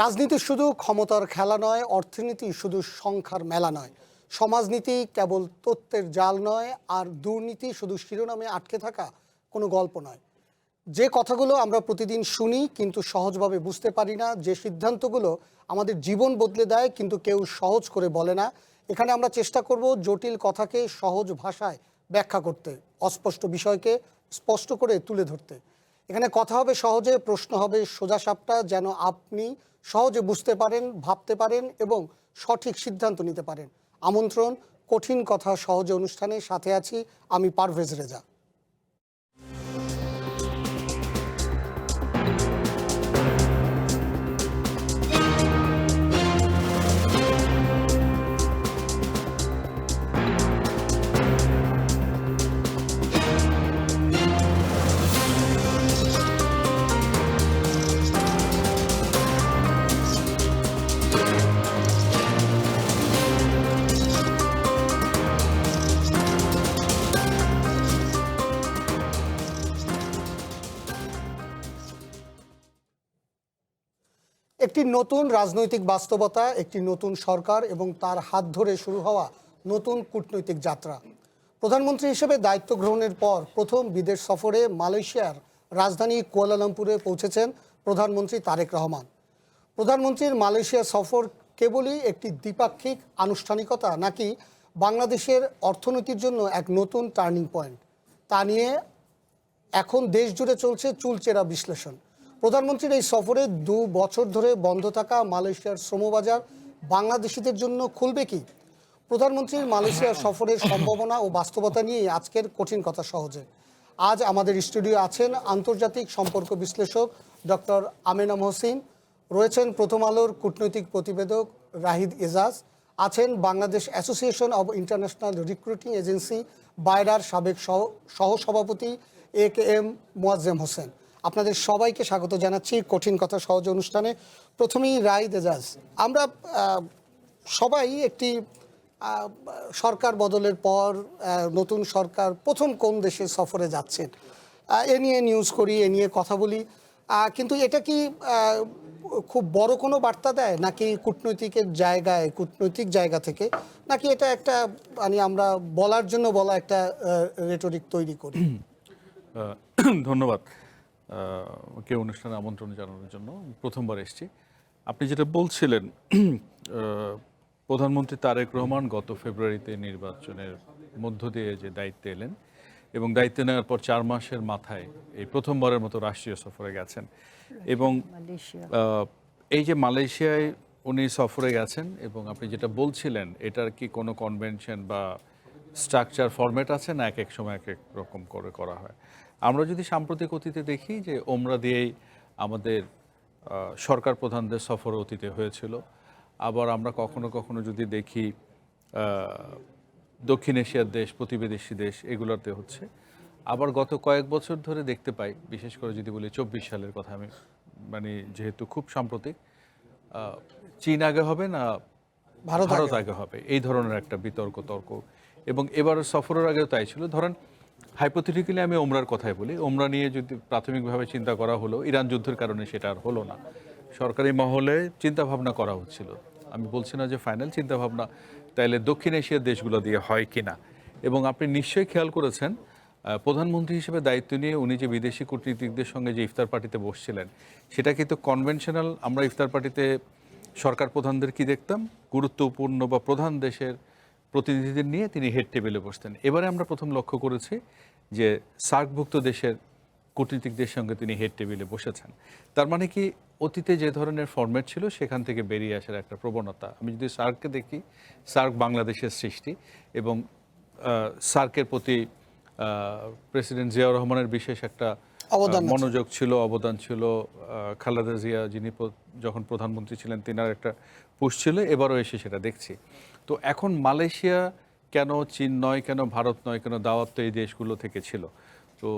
রাজনীতি শুধু ক্ষমতার খেলা নয়, অর্থনীতি শুধু সংখ্যার মেলা নয়, সমাজনীতি কেবল তথ্যের জাল নয়, আর দুর্নীতি শুধু শিরোনামে আটকে থাকা কোনো গল্প নয়। যে কথাগুলো আমরা প্রতিদিন শুনি কিন্তু সহজভাবে বুঝতে পারি না, যে সিদ্ধান্তগুলো আমাদের জীবন বদলে দেয় কিন্তু কেউ সহজ করে বলে না, এখানে আমরা চেষ্টা করব জটিল কথাকে সহজ ভাষায় ব্যাখ্যা করতে, অস্পষ্ট বিষয়কে স্পষ্ট করে তুলে ধরতে। এখানে কথা হবে সহজে, প্রশ্ন হবে সোজাসাপটা, যেন আপনি সহজে বুঝতে পারেন, ভাবতে পারেন এবং সঠিক সিদ্ধান্ত নিতে পারেন। আমন্ত্রণ কঠিন কথা সহজে অনুষ্ঠানে, সাথে আছি আমি পারভেজ রেজা। একটি নতুন রাজনৈতিক বাস্তবতা, একটি নতুন সরকার এবং তার হাত ধরে শুরু হওয়া নতুন কূটনৈতিক যাত্রা। প্রধানমন্ত্রী হিসেবে দায়িত্ব গ্রহণের পর প্রথম বিদেশ সফরে মালয়েশিয়ার রাজধানী কুয়ালালামপুরে পৌঁছেছেন প্রধানমন্ত্রী তারেক রহমান। প্রধানমন্ত্রীর মালয়েশিয়া সফর কেবলই একটি দ্বিপাক্ষিক আনুষ্ঠানিকতা, নাকি বাংলাদেশের অর্থনীতির জন্য এক নতুন টার্নিং পয়েন্ট, তা নিয়ে এখন দেশ জুড়ে চলছে চুলচেরা বিশ্লেষণ। প্রধানমন্ত্রীর এই সফরে 2 বছর ধরে বন্ধ থাকা মালয়েশিয়ার শ্রমবাজার বাংলাদেশিদের জন্য খুলবে কি? প্রধানমন্ত্রীর মালয়েশিয়া সফরের সম্ভাবনা ও বাস্তবতা নিয়ে আজকের কঠিন কথা সহজে। আজ আমাদের স্টুডিও আছেন আন্তর্জাতিক সম্পর্ক বিশ্লেষক ডক্টর আমেনা মহসিন, রয়েছেন প্রথম আলোর কূটনৈতিক প্রতিবেদক রাহিদ এজাজ, আছেন Bangladesh association of international recruiting agency বায়রার সাবেক সহসভাপতি AKM মোয়াজ্জেম হোসেন। আপনাদের সবাইকে স্বাগত জানাচ্ছি কঠিন কথা সহজ অনুষ্ঠানে। প্রথমেই রাহিদ এজাজ, আমরা সবাই একটি সরকার বদলের পর নতুন সরকার প্রথম কোন দেশে সফরে যাচ্ছেন এ নিয়ে নিউজ করি, এ নিয়ে কথা বলি, কিন্তু এটা কি খুব বড় কোনো বার্তা দেয়, নাকি কূটনৈতিক জায়গা থেকে, নাকি এটা একটা মানে আমরা বলার জন্য বলা একটা রেটরিক তৈরি করি? ধন্যবাদ কে অনুষ্ঠানে আমন্ত্রণ জানানোর জন্য। প্রথমবার এসেছি। আপনি যেটা বলছিলেন, প্রধানমন্ত্রী তারেক রহমান গত ফেব্রুয়ারিতে নির্বাচনের মধ্য দিয়ে যে দায়িত্বে এলেন এবং দায়িত্ব নেওয়ার পর 4 মাসের মাথায় এই প্রথমবারের মতো রাষ্ট্রীয় সফরে গেছেন। এবং এই যে মালয়েশিয়ায় উনি সফরে গেছেন, এবং আপনি যেটা বলছিলেন, এটার কি কোনো কনভেনশন বা স্ট্রাকচার ফরম্যাট আছে, না এক এক সময় এক এক রকম করে করা হয়? আমরা যদি সাম্প্রতিক অতীতে দেখি যে ওমরা দিয়েই আমাদের সরকার প্রধানদের সফর অতীতে হয়েছিল। আবার আমরা কখনো কখনো যদি দেখি দক্ষিণ এশিয়ার দেশ, প্রতিবেশী দেশ, এগুলোতে হচ্ছে। আবার গত কয়েক বছর ধরে দেখতে পাই, বিশেষ করে যদি বলি 24 সালের কথা, আমি মানে যেহেতু খুব সাম্প্রতিক, চীন আগে হবে না ভারত আগে হবে, এই ধরনের একটা তর্ক। এবং এবার সফরের আগেও তাই ছিল। ধরেন হাইপোথেটিক্যালি আমি ওমরার কথাই বলি, ওমরা নিয়ে যদি প্রাথমিকভাবে চিন্তা করা হলো, ইরান যুদ্ধের কারণে সেটা আর হলো না। সরকারি মহলে চিন্তাভাবনা করা হচ্ছিল, আমি বলছি না যে ফাইনাল চিন্তাভাবনা, তাইলে দক্ষিণ এশিয়ার দেশগুলো দিয়ে হয় কিনা। এবং আপনি নিশ্চয়ই খেয়াল করেছেন, প্রধানমন্ত্রী হিসেবে দায়িত্ব নিয়ে উনি যে বিদেশি কূটনীতিকদের সঙ্গে যে ইফতার পার্টিতে বসছিলেন, সেটা কিন্তু কনভেনশনাল। আমরা ইফতার পার্টিতে সরকার প্রধানদের কি দেখতাম, গুরুত্বপূর্ণ বা প্রধান দেশের প্রতিনিধিদের নিয়ে তিনি হেড টেবিলে বসতেন। এবারে আমরা প্রথম লক্ষ্য করেছি যে সার্কভুক্ত দেশের কূটনীতিকদের সঙ্গে তিনি হেড টেবিলে বসেছেন। তার মানে কি, অতীতে যে ধরনের ফরম্যাট ছিল সেখান থেকে বেরিয়ে আসার একটা প্রবণতা। আমি যদি সার্ককে দেখি, সার্ক বাংলাদেশের সৃষ্টি, এবং সার্কের প্রতি প্রেসিডেন্ট জিয়াউর রহমানের বিশেষ একটা মনোযোগ ছিল, অবদান ছিল। খালেদা জিয়া যিনি যখন প্রধানমন্ত্রী ছিলেন, তিনার একটা পুশ ছিল। এবারও এসে সেটা দেখছি। তো এখন মালয়েশিয়া কেন, চীন নয় কেন, ভারত নয় কেন, দাওয়াত তো এই দেশগুলো থেকে ছিল। তো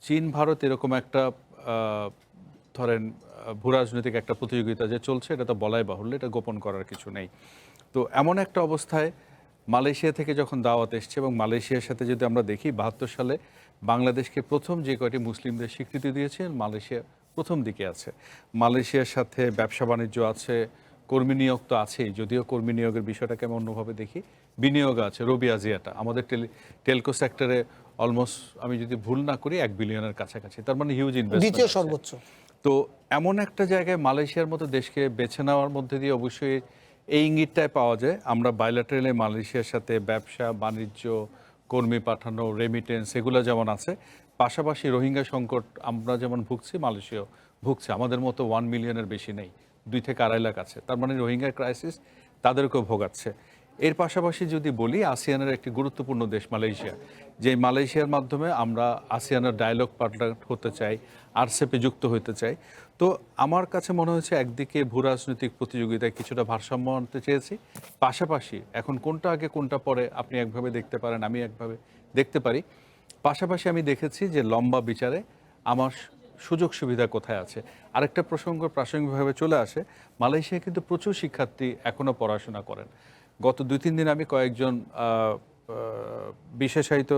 চীন ভারত এরকম একটা ধরেন ভূরাজনৈতিক একটা প্রতিযোগিতা যে চলছে, এটা তো বলাই বাহুল্য, এটা গোপন করার কিছু নেই। তো এমন একটা অবস্থায় মালয়েশিয়া থেকে যখন দাওয়াত এসছে, এবং মালয়েশিয়ার সাথে যদি আমরা দেখি, 72 সালে বাংলাদেশকে প্রথম যে কয়টি মুসলিমদের স্বীকৃতি দিয়েছে, মালয়েশিয়া প্রথম দিকে আছে। মালয়েশিয়ার সাথে ব্যবসা বাণিজ্য আছে, কর্মী নিয়োগ তো আছেই, যদিও কর্মী নিয়োগের বিষয়টাকে আমি অন্যভাবে দেখি। বিনিয়োগ আছে, রবি আজিয়াটা আমাদের টেলকো সেক্টরে অলমোস্ট, আমি যদি ভুল না করি, 1 বিলিয়নের কাছাকাছি, তার মানে হিউজ দ্বিতীয় ইনভেস্টমেন্ট আছে। সর্বোচ্চ। তো এমন একটা জায়গায় মালয়েশিয়ার মতো দেশকে বেছে নেওয়ার মধ্যে দিয়ে অবশ্যই এই ইঙ্গিতটাই পাওয়া যায় আমরা বাইল্যাটারালি মালয়েশিয়ার সাথে ব্যবসা বাণিজ্য, কর্মী পাঠানো, রেমিটেন্স এগুলো যেমন আছে, পাশাপাশি রোহিঙ্গা সংকট আমরা যেমন ভুগছি, মালয়েশিয়াও ভুগছে। আমাদের মতো 1 মিলিয়নের বেশি নেই, 2 থেকে 2.5 লাখ আছে, তার মানে রোহিঙ্গা ক্রাইসিস তাদেরকেও ভোগাচ্ছে। এর পাশাপাশি যদি বলি, আসিয়ানের একটি গুরুত্বপূর্ণ দেশ মালয়েশিয়া, যে মালয়েশিয়ার মাধ্যমে আমরা আসিয়ানের ডায়ালগ পার্টনার হতে চাই, আরসেপে যুক্ত হতে চাই। তো আমার কাছে মনে হচ্ছে একদিকে ভূ রাজনৈতিক প্রতিযোগিতায় কিছুটা ভারসাম্য আনতে চেয়েছি, পাশাপাশি এখন কোনটা আগে কোনটা পরে আপনি একভাবে দেখতে পারেন, আমি একভাবে দেখতে পারি। পাশাপাশি আমি দেখেছি যে লম্বা বিচারে আমার সুযোগ সুবিধা কোথায় আছে। আরেকটা প্রসঙ্গ প্রাসঙ্গিকভাবে চলে আসে, মালয়েশিয়ায় কিন্তু প্রচুর শিক্ষার্থী এখনও পড়াশোনা করেন। গত 2-3 দিন আমি কয়েকজন বিশেষায়িত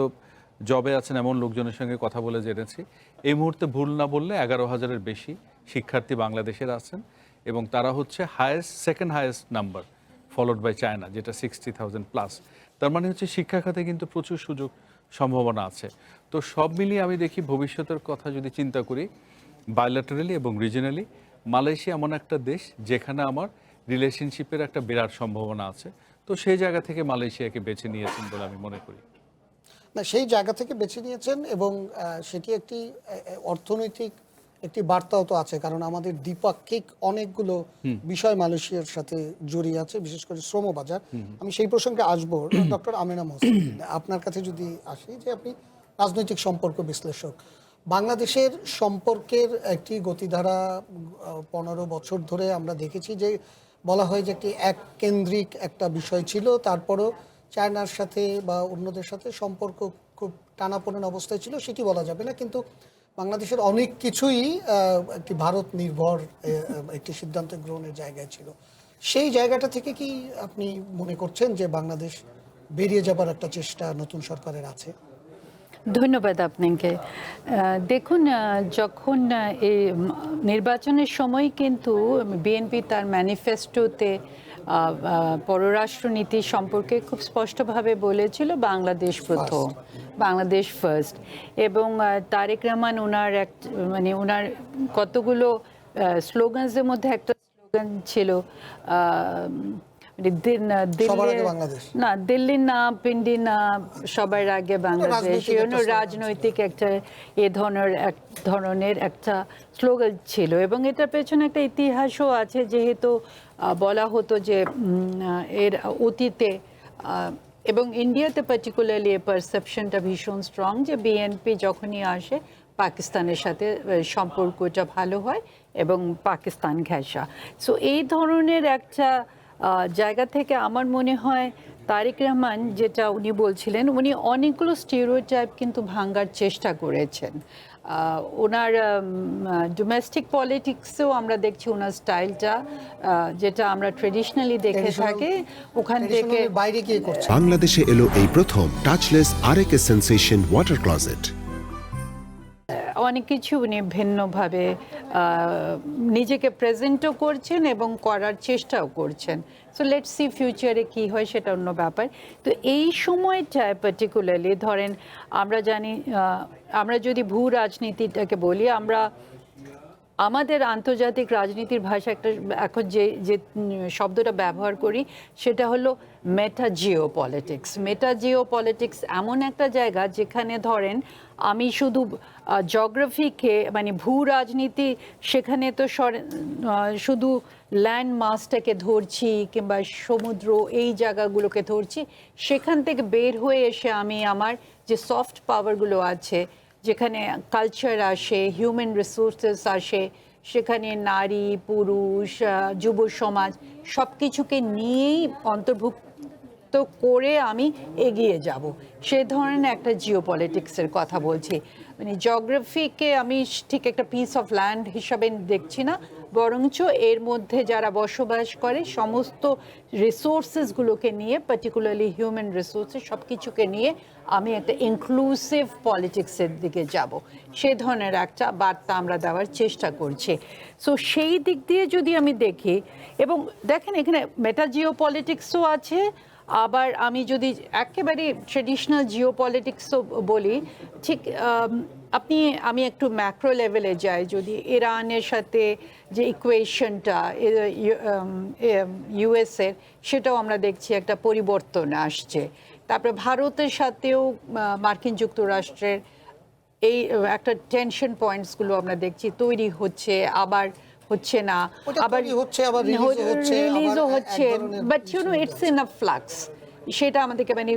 জবে আছেন এমন লোকজনের সঙ্গে কথা বলে জেনেছি, এই মুহূর্তে ভুল না বললে 11,000-এর বেশি শিক্ষার্থী বাংলাদেশের আছেন, এবং তারা হচ্ছে second highest number, followed by China, যেটা 60,000 প্লাস। তার মানে হচ্ছে শিক্ষা খাতে কিন্তু প্রচুর সুযোগ সম্ভাবনা আছে। তো সব মিলিয়ে আমি দেখি ভবিষ্যতের কথা যদি চিন্তা করি, বায়োল্যাটারালি এবং রিজিনালি মালয়েশিয়া এমন একটা দেশ যেখানে আমার রিলেশনশিপের একটা বিরাট সম্ভাবনা আছে। তো সেই জায়গা থেকে মালয়েশিয়াকে বেছে নিয়েছেন বলে আমি মনে করি। না, সেই জায়গা থেকে বেছে নিয়েছেন, এবং সেটি একটি অর্থনৈতিক একটি বার্তাও তো আছে, কারণ আমাদের দ্বিপাক্ষিক অনেকগুলো বিষয় মালয়েশিয়ার সাথে জড়িয়ে আছে, বিশেষ করে শ্রম বাজার। আমি সেই প্রসঙ্গে আসবো। ডক্টর আমেনা মোহসিন, আপনার কাছে যদি আসি, যে আপনি রাজনৈতিক সম্পর্ক বিশ্লেষক, বাংলাদেশের সম্পর্কের একটি গতিধারা 15 বছর ধরে আমরা দেখেছি যে বলা হয় যে একটি এক কেন্দ্রিক একটা বিষয় ছিল, তারপরও চায়নার সাথে বা অন্যদের সাথে সম্পর্ক খুব টানাপোড়েন অবস্থায় ছিল, সেটি বলা যাবে না, কিন্তু বাংলাদেশের অনেক কিছুই একটি ভারত নির্ভর একটি সিদ্ধান্ত গ্রহণের জায়গায় ছিল। সেই জায়গাটা থেকে কি আপনি মনে করছেন যে বাংলাদেশ বেরিয়ে যাবার একটা চেষ্টা নতুন সরকারের আছে? ধন্যবাদ আপনাকে। দেখুন, যখন এই নির্বাচনের সময় কিন্তু বিএনপি তার ম্যানিফেস্টোতে পররাষ্ট্রনীতি সম্পর্কে খুব স্পষ্টভাবে বলেছিল বাংলাদেশ প্রথম, বাংলাদেশ ফার্স্ট। এবং তারেক রহমান ওনার ওনার কতগুলো স্লোগানসের মধ্যে একটা স্লোগান ছিল, দিল্লি না পিন্ডি না, সবার আগে বাংলাদেশ। রাজনৈতিক একটা ধরনের একটা স্লোগান ছিল, এবং এটার পেছনে একটা ইতিহাসও আছে, যেহেতু বলা হতো যে এর অতীতে এবং ইন্ডিয়াতে পার্টিকুলারলি এই পারসেপশনটা ভীষণ স্ট্রং যে বিএনপি যখনই আসে পাকিস্তানের সাথে সম্পর্কটা ভালো হয় এবং পাকিস্তান ঘেঁষা। সো এই ধরনের একটা জায়গা থেকে আমার মনে হয় তারেক রহমান যেটা উনি বলছিলেন, উনি অনেকগুলো স্টিরিওটাইপ কিন্তু ভাঙার চেষ্টা করেছেন। ওনার ডোমেস্টিক পলিটিক্সেও আমরা দেখছি ওনার স্টাইলটা, যেটা আমরা ট্রেডিশনালি দেখে থাকি, ওখান থেকে বাইরে গিয়ে করছে। বাংলাদেশে এলো এই প্রথম টাচলেস আরএকে সেন্সেশন ওয়াটার ক্লোজেট। অনেক কিছু উনি ভিন্নভাবে নিজেকে প্রেজেন্টও করছেন এবং করার চেষ্টাও করছেন। সো লেটস সি ফিউচারে কী হয়, সেটা অন্য ব্যাপার। তো এই সময়টায় পার্টিকুলারলি ধরেন আমরা জানি, আমরা যদি ভূ রাজনীতিটাকে বলি, আমাদের আন্তর্জাতিক রাজনীতির ভাষা একটা এখন যে শব্দটা ব্যবহার করি, সেটা হলো মেটা জিও পলিটিক্স। মেটা জিও পলিটিক্স এমন একটা জায়গা যেখানে ধরেন আমি শুধু জিওগ্রাফিকে ভূ রাজনীতি, সেখানে তো শুধু ল্যান্ড মাসটাকে ধরছি কিংবা সমুদ্র এই জায়গাগুলোকে ধরছি, সেখান থেকে বের হয়ে এসে আমি আমার যে সফট পাওয়ারগুলো আছে, যেখানে কালচার আসে, হিউম্যান রিসোর্সেস আসে, সেখানে নারী পুরুষ যুব সমাজ সব কিছুকে নিয়েই অন্তর্ভুক্ত করে আমি এগিয়ে যাব, সে ধরনের একটা জিও পলিটিক্সের কথা বলছি। মানে জিওগ্রাফিকে আমি ঠিক একটা পিস অফ ল্যান্ড হিসাবে দেখছি না, বরঞ্চ এর মধ্যে যারা বসবাস করে সমস্ত রিসোর্সেসগুলোকে নিয়ে, পার্টিকুলারলি হিউম্যান রিসোর্সেস সব কিছুকে নিয়ে আমি একটা ইনক্লুসিভ পলিটিক্সের দিকে যাব, সে ধরনের একটা বার্তা আমরা দেওয়ার চেষ্টা করছি। সো সেই দিক দিয়ে যদি আমি দেখি, এবং দেখেন এখানে মেটা জিও পলিটিক্সও আছে, আবার আমি যদি একেবারে ট্রেডিশনাল জিও পলিটিক্সও বলি, ঠিক আমি একটু ম্যাক্রো লেভেলে যাই, যদি ইরানের সাথে যে ইকুয়েশনটা ইউএসের, সেটাও আমরা দেখছি একটা পরিবর্তন আসছে। তারপরে ভারতের সাথেও মার্কিন যুক্তরাষ্ট্রের এই একটা টেনশন পয়েন্টসগুলো আমরা দেখছি তৈরি হচ্ছে, আবার হচ্ছে না, আবার হচ্ছে, আবার রিলিজও হচ্ছে, but you know it's in a flux. সেটা আমাদেরকে মানে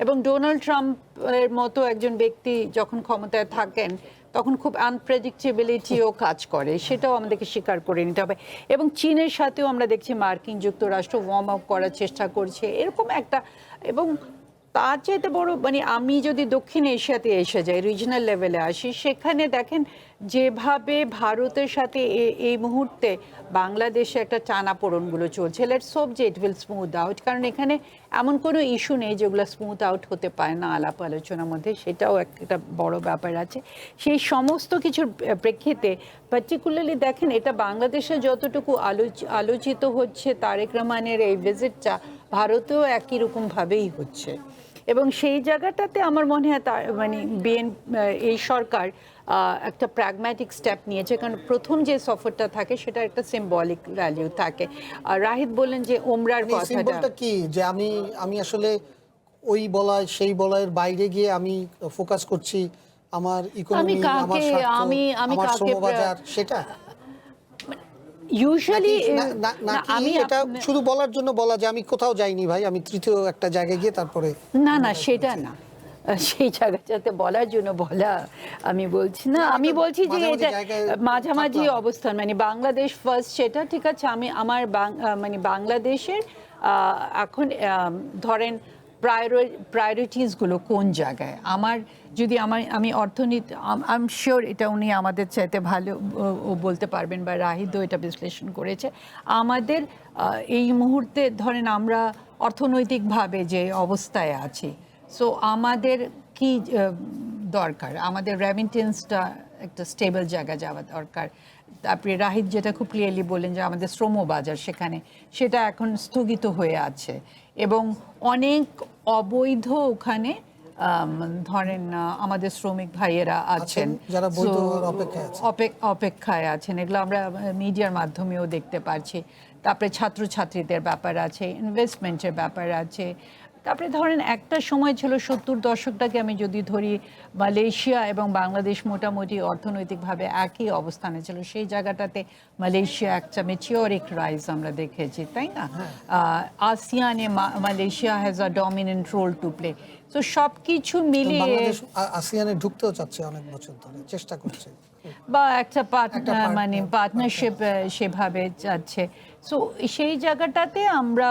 এবং ডোনাল্ড ট্রাম্পের মতো একজন ব্যক্তি যখন ক্ষমতায় থাকেন তখন খুব আনপ্রেডিক্টেবিলিটিও কাজ করে, সেটাও আমাদেরকে স্বীকার করে নিতে হবে। এবং চীনের সাথেও আমরা দেখছি মার্কিন যুক্তরাষ্ট্র ওয়ার্ম আপ করার চেষ্টা করছে, এরকম একটা। এবং তার চাইতে বড় মানে আমি যদি দক্ষিণ এশিয়াতে এসে যাই, রিজনাল লেভেলে আসি, সেখানে দেখেন যেভাবে ভারতের সাথে এই মুহূর্তে বাংলাদেশে একটা টানাপোড়েনগুলো চলছে, লেটস হোপ যে ইট উইল স্মুথ আউট, কারণ এখানে এমন কোনো ইস্যু নেই যেগুলো স্মুথ আউট হতে পারে না আলাপ আলোচনার মধ্যে, সেটাও একটা বড় ব্যাপার আছে। সেই সমস্ত কিছুর প্রেক্ষিতে পার্টিকুলারলি দেখেন এটা বাংলাদেশে যতটুকু আলোচিত হচ্ছে তারেক রহমানের এই ভিজিটটা, ভারতেও একই রকমভাবেই হচ্ছে। এবং সেই জায়গাটাতে আমার মনে হয় মানে এই সরকার একটা প্র্যাগম্যাটিক স্টেপ নিয়েছে, কারণ প্রথম যে সফরটা থাকে সেটা একটা সিম্বলিক ভ্যালিউ থাকে। আর রাহিদ বললেন যে ওমরার কথাটা কি, যে আমি আসলে ওই বলয় সেই বলয়ের বাইরে গিয়ে আমি ফোকাস করছি আমার ইকোনমি, আমার স্বার্থ, আমার শ্রমবাজার, সেটা ইউজুয়ালি আমি এটা শুধু বলার জন্য বলা যে আমি কোথাও যাইনি ভাই, আমি তৃতীয় একটা জায়গায় গিয়ে তারপরে না সেটা না, সেই জায়গাটাতে বলার জন্য বলা আমি বলছি না, আমি বলছি যে এটা মাঝামাঝি অবস্থান, মানে বাংলাদেশ ফার্স্ট, সেটা ঠিক আছে। আমি আমার মানে বাংলাদেশের এখন ধরেন প্রায়োরিটিসগুলো কোন জায়গায়, আমার যদি আমি অর্থনীতি, আই এম শিওর এটা উনি আমাদের চাইতে ভালো বলতে পারবেন, বা রাহিদও এটা বিশ্লেষণ করেছে। আমাদের এই মুহূর্তে ধরেন আমরা অর্থনৈতিকভাবে যে অবস্থায় আছি, সো আমাদের কি দরকার, আমাদের রেমিটেন্সটা একটা স্টেবল জায়গা যাওয়া দরকার। তারপরে রাহিদ যেটা খুব ক্লিয়ারলি বললেন যে আমাদের শ্রম বাজার সেটা এখন স্থগিত হয়ে আছে, এবং অনেক অবৈধ ওখানে ধরেন আমাদের শ্রমিক ভাইয়েরা আছেন যারা বৈধ অপেক্ষায় আছেন, এগুলো আমরা মিডিয়ার মাধ্যমেও দেখতে পাচ্ছি। তারপরে ছাত্রছাত্রীদের ব্যাপার আছে, ইনভেস্টমেন্টের ব্যাপার আছে। তারপরে ধরেন একটা সময় ছিল 70 দশকটাকে আমি যদি ধরি, মালয়েশিয়া এবং বাংলাদেশ মোটামুটি অর্থনৈতিকভাবে একই অবস্থানে ছিল, সেই জায়গাটাতে মালয়েশিয়া একটা মেচিওরিক রাইজ আমরা দেখেছি, তাই না? আসিয়ানে Malaysia has a dominant role to play. তো সব কিছু মিলিয়ে আসিয়ানে ঢুকতেও চাচ্ছে, অনেক বছর ধরে চেষ্টা করছে, বা একটা মানে পার্টনারশিপ সেভাবে যাচ্ছে। সো সেই জায়গাটাতে আমরা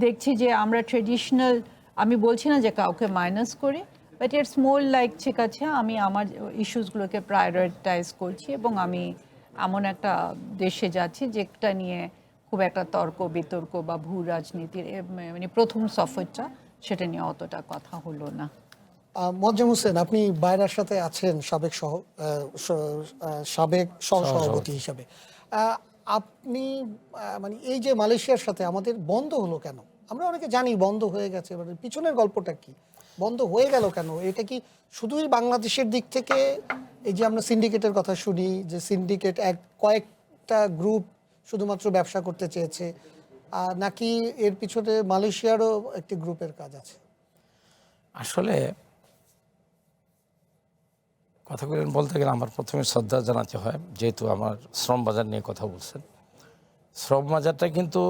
দেখছি যে আমরা ট্রেডিশনাল, আমি বলছি না যে কাউকে মাইনাস করি, বাট ইটস মোর লাইক ঠিক আছে আমি আমার ইস্যুসগুলোকে প্রায়োরিটাইজ করছি, এবং আমি এমন একটা দেশে যাচ্ছি যেটা নিয়ে খুব একটা তর্ক বিতর্ক বা ভূ রাজনীতির মানে প্রথম সফরটা সেটা নিয়ে অতটা কথা হলো না। মোয়াজ্জেম হোসেন, আপনি বাইরের সাথে আছেন সাবেক সহসভাপতি হিসাবে, আপনি মানে এই যে মালয়েশিয়ার সাথে আমাদের বন্ধ হলো কেন? আমরা অনেকে জানি বন্ধ হয়ে গেছে, এবার পিছনের গল্পটা কি, বন্ধ হয়ে গেল কেন? এটা কি শুধুই বাংলাদেশের দিক থেকে, এই যে আমরা সিন্ডিকেটের কথা শুনি যে সিন্ডিকেট কয়েকটা গ্রুপ শুধুমাত্র ব্যবসা করতে চেয়েছে, নাকি এর পিছনে মালয়েশিয়ারও একটি গ্রুপের কাজ আছে? আসলে কথাগুলো বলতে গেলে আমার প্রথমে শ্রদ্ধা জানাতে হয়, যেহেতু আমার শ্রম বাজার নিয়ে কথা বলছেন। শ্রম বাজারটা কিন্তু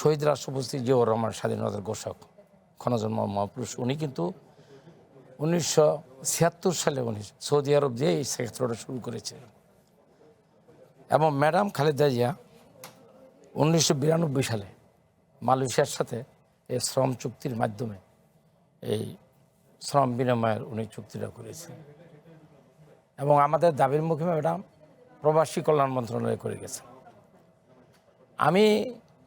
শহীদ রাষ্ট্রপতি জিয়াউর রহমান, স্বাধীনতার ঘোষক, ক্ষণজন্ম মহাপুরুষ, উনি কিন্তু 1976 সালে উনি সৌদি আরব দিয়ে এই ক্ষেত্রটা শুরু করেছিলেন, এবং ম্যাডাম খালেদা জিয়া 1992 সালে মালয়েশিয়ার সাথে এই শ্রম চুক্তির মাধ্যমে এই শ্রম বিনিময়ের উনি চুক্তিটা করেছেন। এবং আমাদের দাবির মুখে ম্যাডাম প্রবাসী কল্যাণ মন্ত্রণালয় করে গেছে। আমি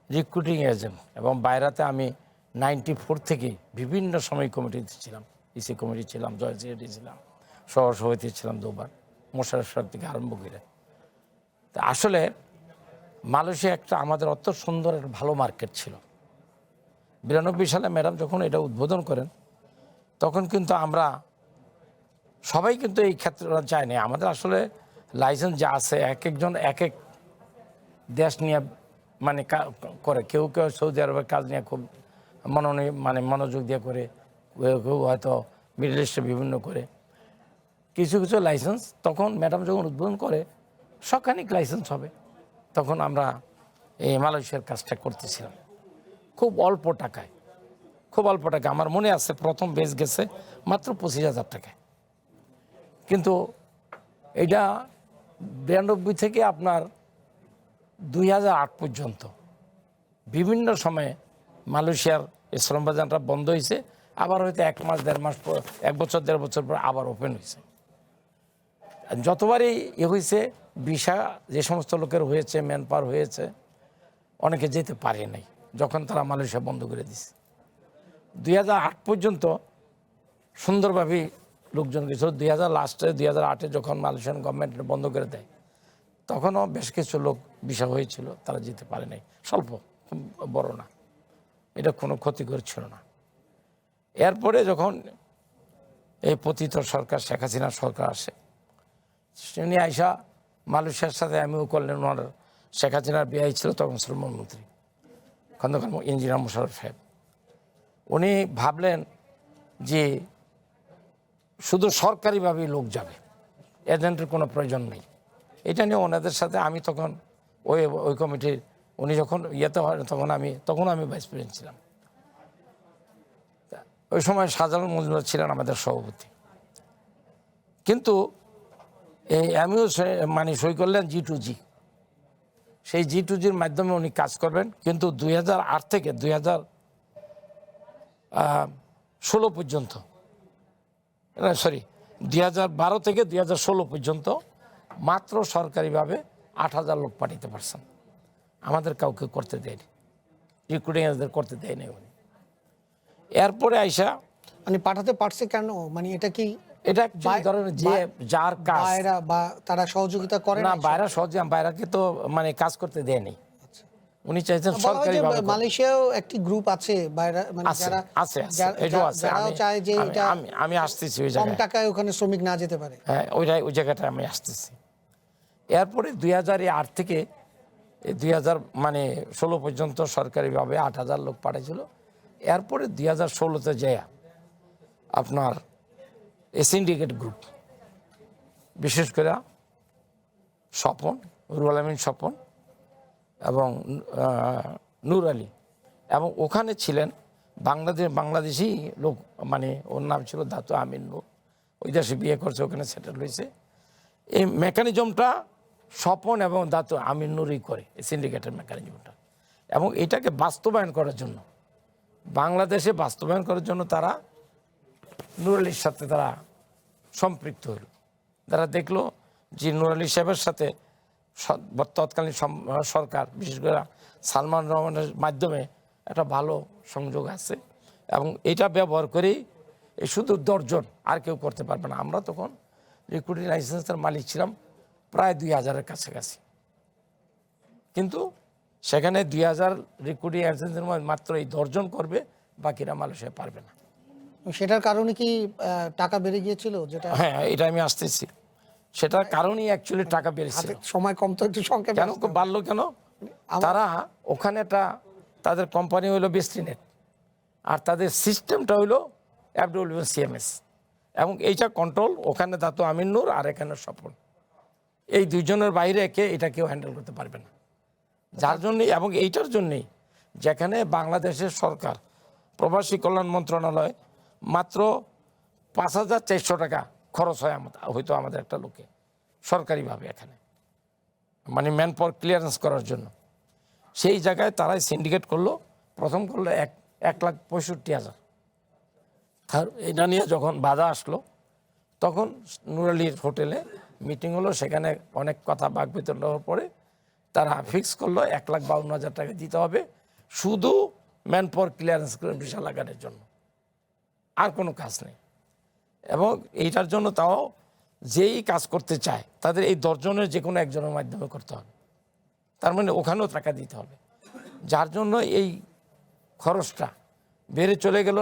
রিক্রুটিং এজেন্ট এবং বাইরাতে আমি 94 থেকে বিভিন্ন সময় কমিটিতে ছিলাম, ইসি কমিটি ছিলাম, জয়েন্ট সেক্রেটারি ছিলাম, সহসভাপতি ছিলাম দুবার, মোশাররফ সাহেব থেকে আরম্ভ করে। তা আসলে মালয়েশিয়া একটা আমাদের অত সুন্দর একটা ভালো মার্কেট ছিল। 92 সালে ম্যাডাম যখন এটা উদ্বোধন করেন তখন কিন্তু আমরা সবাই কিন্তু এই ক্ষেত্রে চায়নি। আমাদের আসলে লাইসেন্স যা আছে এক একজন এক এক দেশ নিয়ে মানে করে, কেউ কেউ সৌদি আরবের কাজ নিয়ে খুব মনোযোগ দিয়ে করে, কেউ কেউ হয়তো মিডল ইস্টে বিভিন্ন করে। কিছু কিছু লাইসেন্স তখন ম্যাডাম যখন উদ্বোধন করে সখানিক লাইসেন্স হবে, তখন আমরা এই মালয়েশিয়ার কাজটা করতেছিলাম খুব অল্প টাকায়, খুব অল্প টাকা। আমার মনে আছে প্রথম বেচ গেছে মাত্র 25,000 টাকায়। কিন্তু এটা 92 থেকে আপনার 2008 পর্যন্ত বিভিন্ন সময়ে মালয়েশিয়ার এই শ্রম বাজারটা বন্ধ হয়েছে, আবার হয়তো 1 মাস 1.5 মাস পর, 1 বছর 1.5 বছর পর আবার ওপেন হয়েছে। যতবারই হয়েছে ভিসা যে সমস্ত লোকের হয়েছে, ম্যান পাওয়ার হয়েছে, অনেকে যেতে পারে নাই যখন তারা মালয়েশিয়া বন্ধ করে দিছে। 2008 পর্যন্ত সুন্দরভাবে লোকজন গেছিল। 2008-এ যখন মালয়েশিয়ান গভর্নমেন্ট বন্ধ করে দেয় তখনও বেশ কিছু লোক ভিসা হয়েছিল, তারা যেতে পারে নাই, স্বল্প, বড় না, এটা কোনো ক্ষতিকর ছিল না। এরপরে যখন এই পতিত সরকার শেখ হাসিনা সরকার আসে, তিনি আইসা মালয়েশিয়ার সাথে আমিও করলেন। ওনার শেখ হাসিনার বিয়ে ছিল তখন শ্রমমন্ত্রী খন্দকার ইঞ্জিনিয়ার মোশাররফ সাহেব। উনি ভাবলেন যে শুধু সরকারিভাবেই লোক যাবে, এজেন্টের কোনো প্রয়োজন নেই। এটা নিয়ে ওনাদের সাথে আমি তখন ওই কমিটির, উনি যখন ইয়েতে হয় তখন আমি ভাইস প্রেসিডেন্ট ছিলাম। ওই সময় শাহজালাল মজুমদার ছিলেন আমাদের সভাপতি। কিন্তু এই আমিও সই করলেন G2G, সেই G2Gর মাধ্যমে উনি কাজ করবেন। কিন্তু 2008 থেকে 2016 পর্যন্ত, 2012 থেকে 2016 পর্যন্ত মাত্র সরকারিভাবে 8,000 লোক পাঠাতে পারছেন। আমাদের কাউকে করতে দেয়নি, রিক্রুটিং এজেন্টদের করতে দেয়নি উনি। এরপরে আইসা মানে পাঠাতে পারছে কেন? মানে এটা কি এটা ধরনের যে যার কাজ বাইরা বা তারা সহযোগিতা করে না, বাইরাকে তো মানে কাজ করতে দেয়নি। উনি চাইছেন সরকারিভাবে। মালয়েশিয়াও একটি গ্রুপ আছে বাইরা, মানে যারা যারাও চায় যে এটা আমি আসতেছি ওই কম জায়গায়, টাকায় ওখানে শ্রমিক না যেতে পারে। হ্যাঁ ওই জায়গাটা আমি আসতেছি। এরপরে 2008 থেকে 2016 পর্যন্ত সরকারিভাবে 8,000 লোক পাঠিয়েছিল। এরপরে 2016-তে যায় আপনার সিন্ডিকেট গ্রুপ, বিশেষ করে স্বপন, রুহুল আমিন স্বপন এবং নূর আলী, এবং ওখানে ছিলেন বাংলাদেশি লোক, মানে ওর নাম ছিল দাতু আমিন নূর। ওই দেশে বিয়ে করছে, ওখানে সেটেল হয়েছে। এই মেকানিজমটা স্বপন এবং দাতু আমিন নূরই করে, এই সিন্ডিকেটের মেকানিজমটা। এবং এটাকে বাস্তবায়ন করার জন্য, বাংলাদেশে বাস্তবায়ন করার জন্য তারা নূর আলীর সাথে তারা সম্পৃক্ত হইল। তারা দেখলো যে নূর আলী সাহেবের সাথে তৎকালীন সরকার, বিশেষ করে সালমান রহমানের মাধ্যমে একটা ভালো সংযোগ আছে, এবং এটা ব্যবহার করেই এই শুধু 10 জন, আর কেউ করতে পারবে না। আমরা তখন রিক্রুটিং লাইসেন্সের মালিক ছিলাম প্রায় 2000-এর কাছাকাছি। কিন্তু সেখানে 2000 রিক্রুটিং লাইসেন্সের মধ্যে মাত্র এই 10 জন করবে, বাকিরা মালয়েশিয়া পারবে না। সেটার কারণে কি টাকা বেড়ে গিয়েছিল? যেটা হ্যাঁ, এটা আমি আসতেছি। সেটার কারণেই অ্যাকচুয়ালি টাকা বেড়েছিল। সময় কম, তো একটু সংক্ষেপে কেন বাড়লো কেন? তারা ওখানে তাদের কোম্পানি হইলো বেস্ট্রিনেট, আর তাদের সিস্টেমটা হইলো FWCMS, এবং এইটা কন্ট্রোল ওখানে দাতু আমিন নূর আর এখানে স্বপন, এই 2 জনের বাইরে এটা কেউ হ্যান্ডেল করতে পারবে না। যার জন্যে, এবং এইটার জন্যেই যেখানে বাংলাদেশের সরকার প্রবাসী কল্যাণ মন্ত্রণালয় মাত্র 5,400 টাকা খরচ হয় হয়তো আমাদের একটা লোকে সরকারিভাবে এখানে, মানে ম্যান পাওয়ার ক্লিয়ারেন্স করার জন্য। সেই জায়গায় তারাই সিন্ডিকেট করলো, প্রথম করলো 1,65,000। এটা নিয়ে যখন বাধা আসলো তখন নুরালির হোটেলে মিটিং হলো, সেখানে অনেক কথা বাক বিতরণ হওয়ার পরে তারা ফিক্স করলো 1,52,000 টাকা দিতে হবে শুধু ম্যান পাওয়ার ক্লিয়ারেন্স করে বিশাল আকারের জন্য, আর কোনো কাজ নেই। এবং এইটার জন্য তাও যেই কাজ করতে চায় তাদের এই 10 জনের যে কোনো একজনের মাধ্যমে করতে হবে, তার মানে ওখানেও টাকা দিতে হবে, যার জন্য এই খরচটা বেড়ে চলে গেল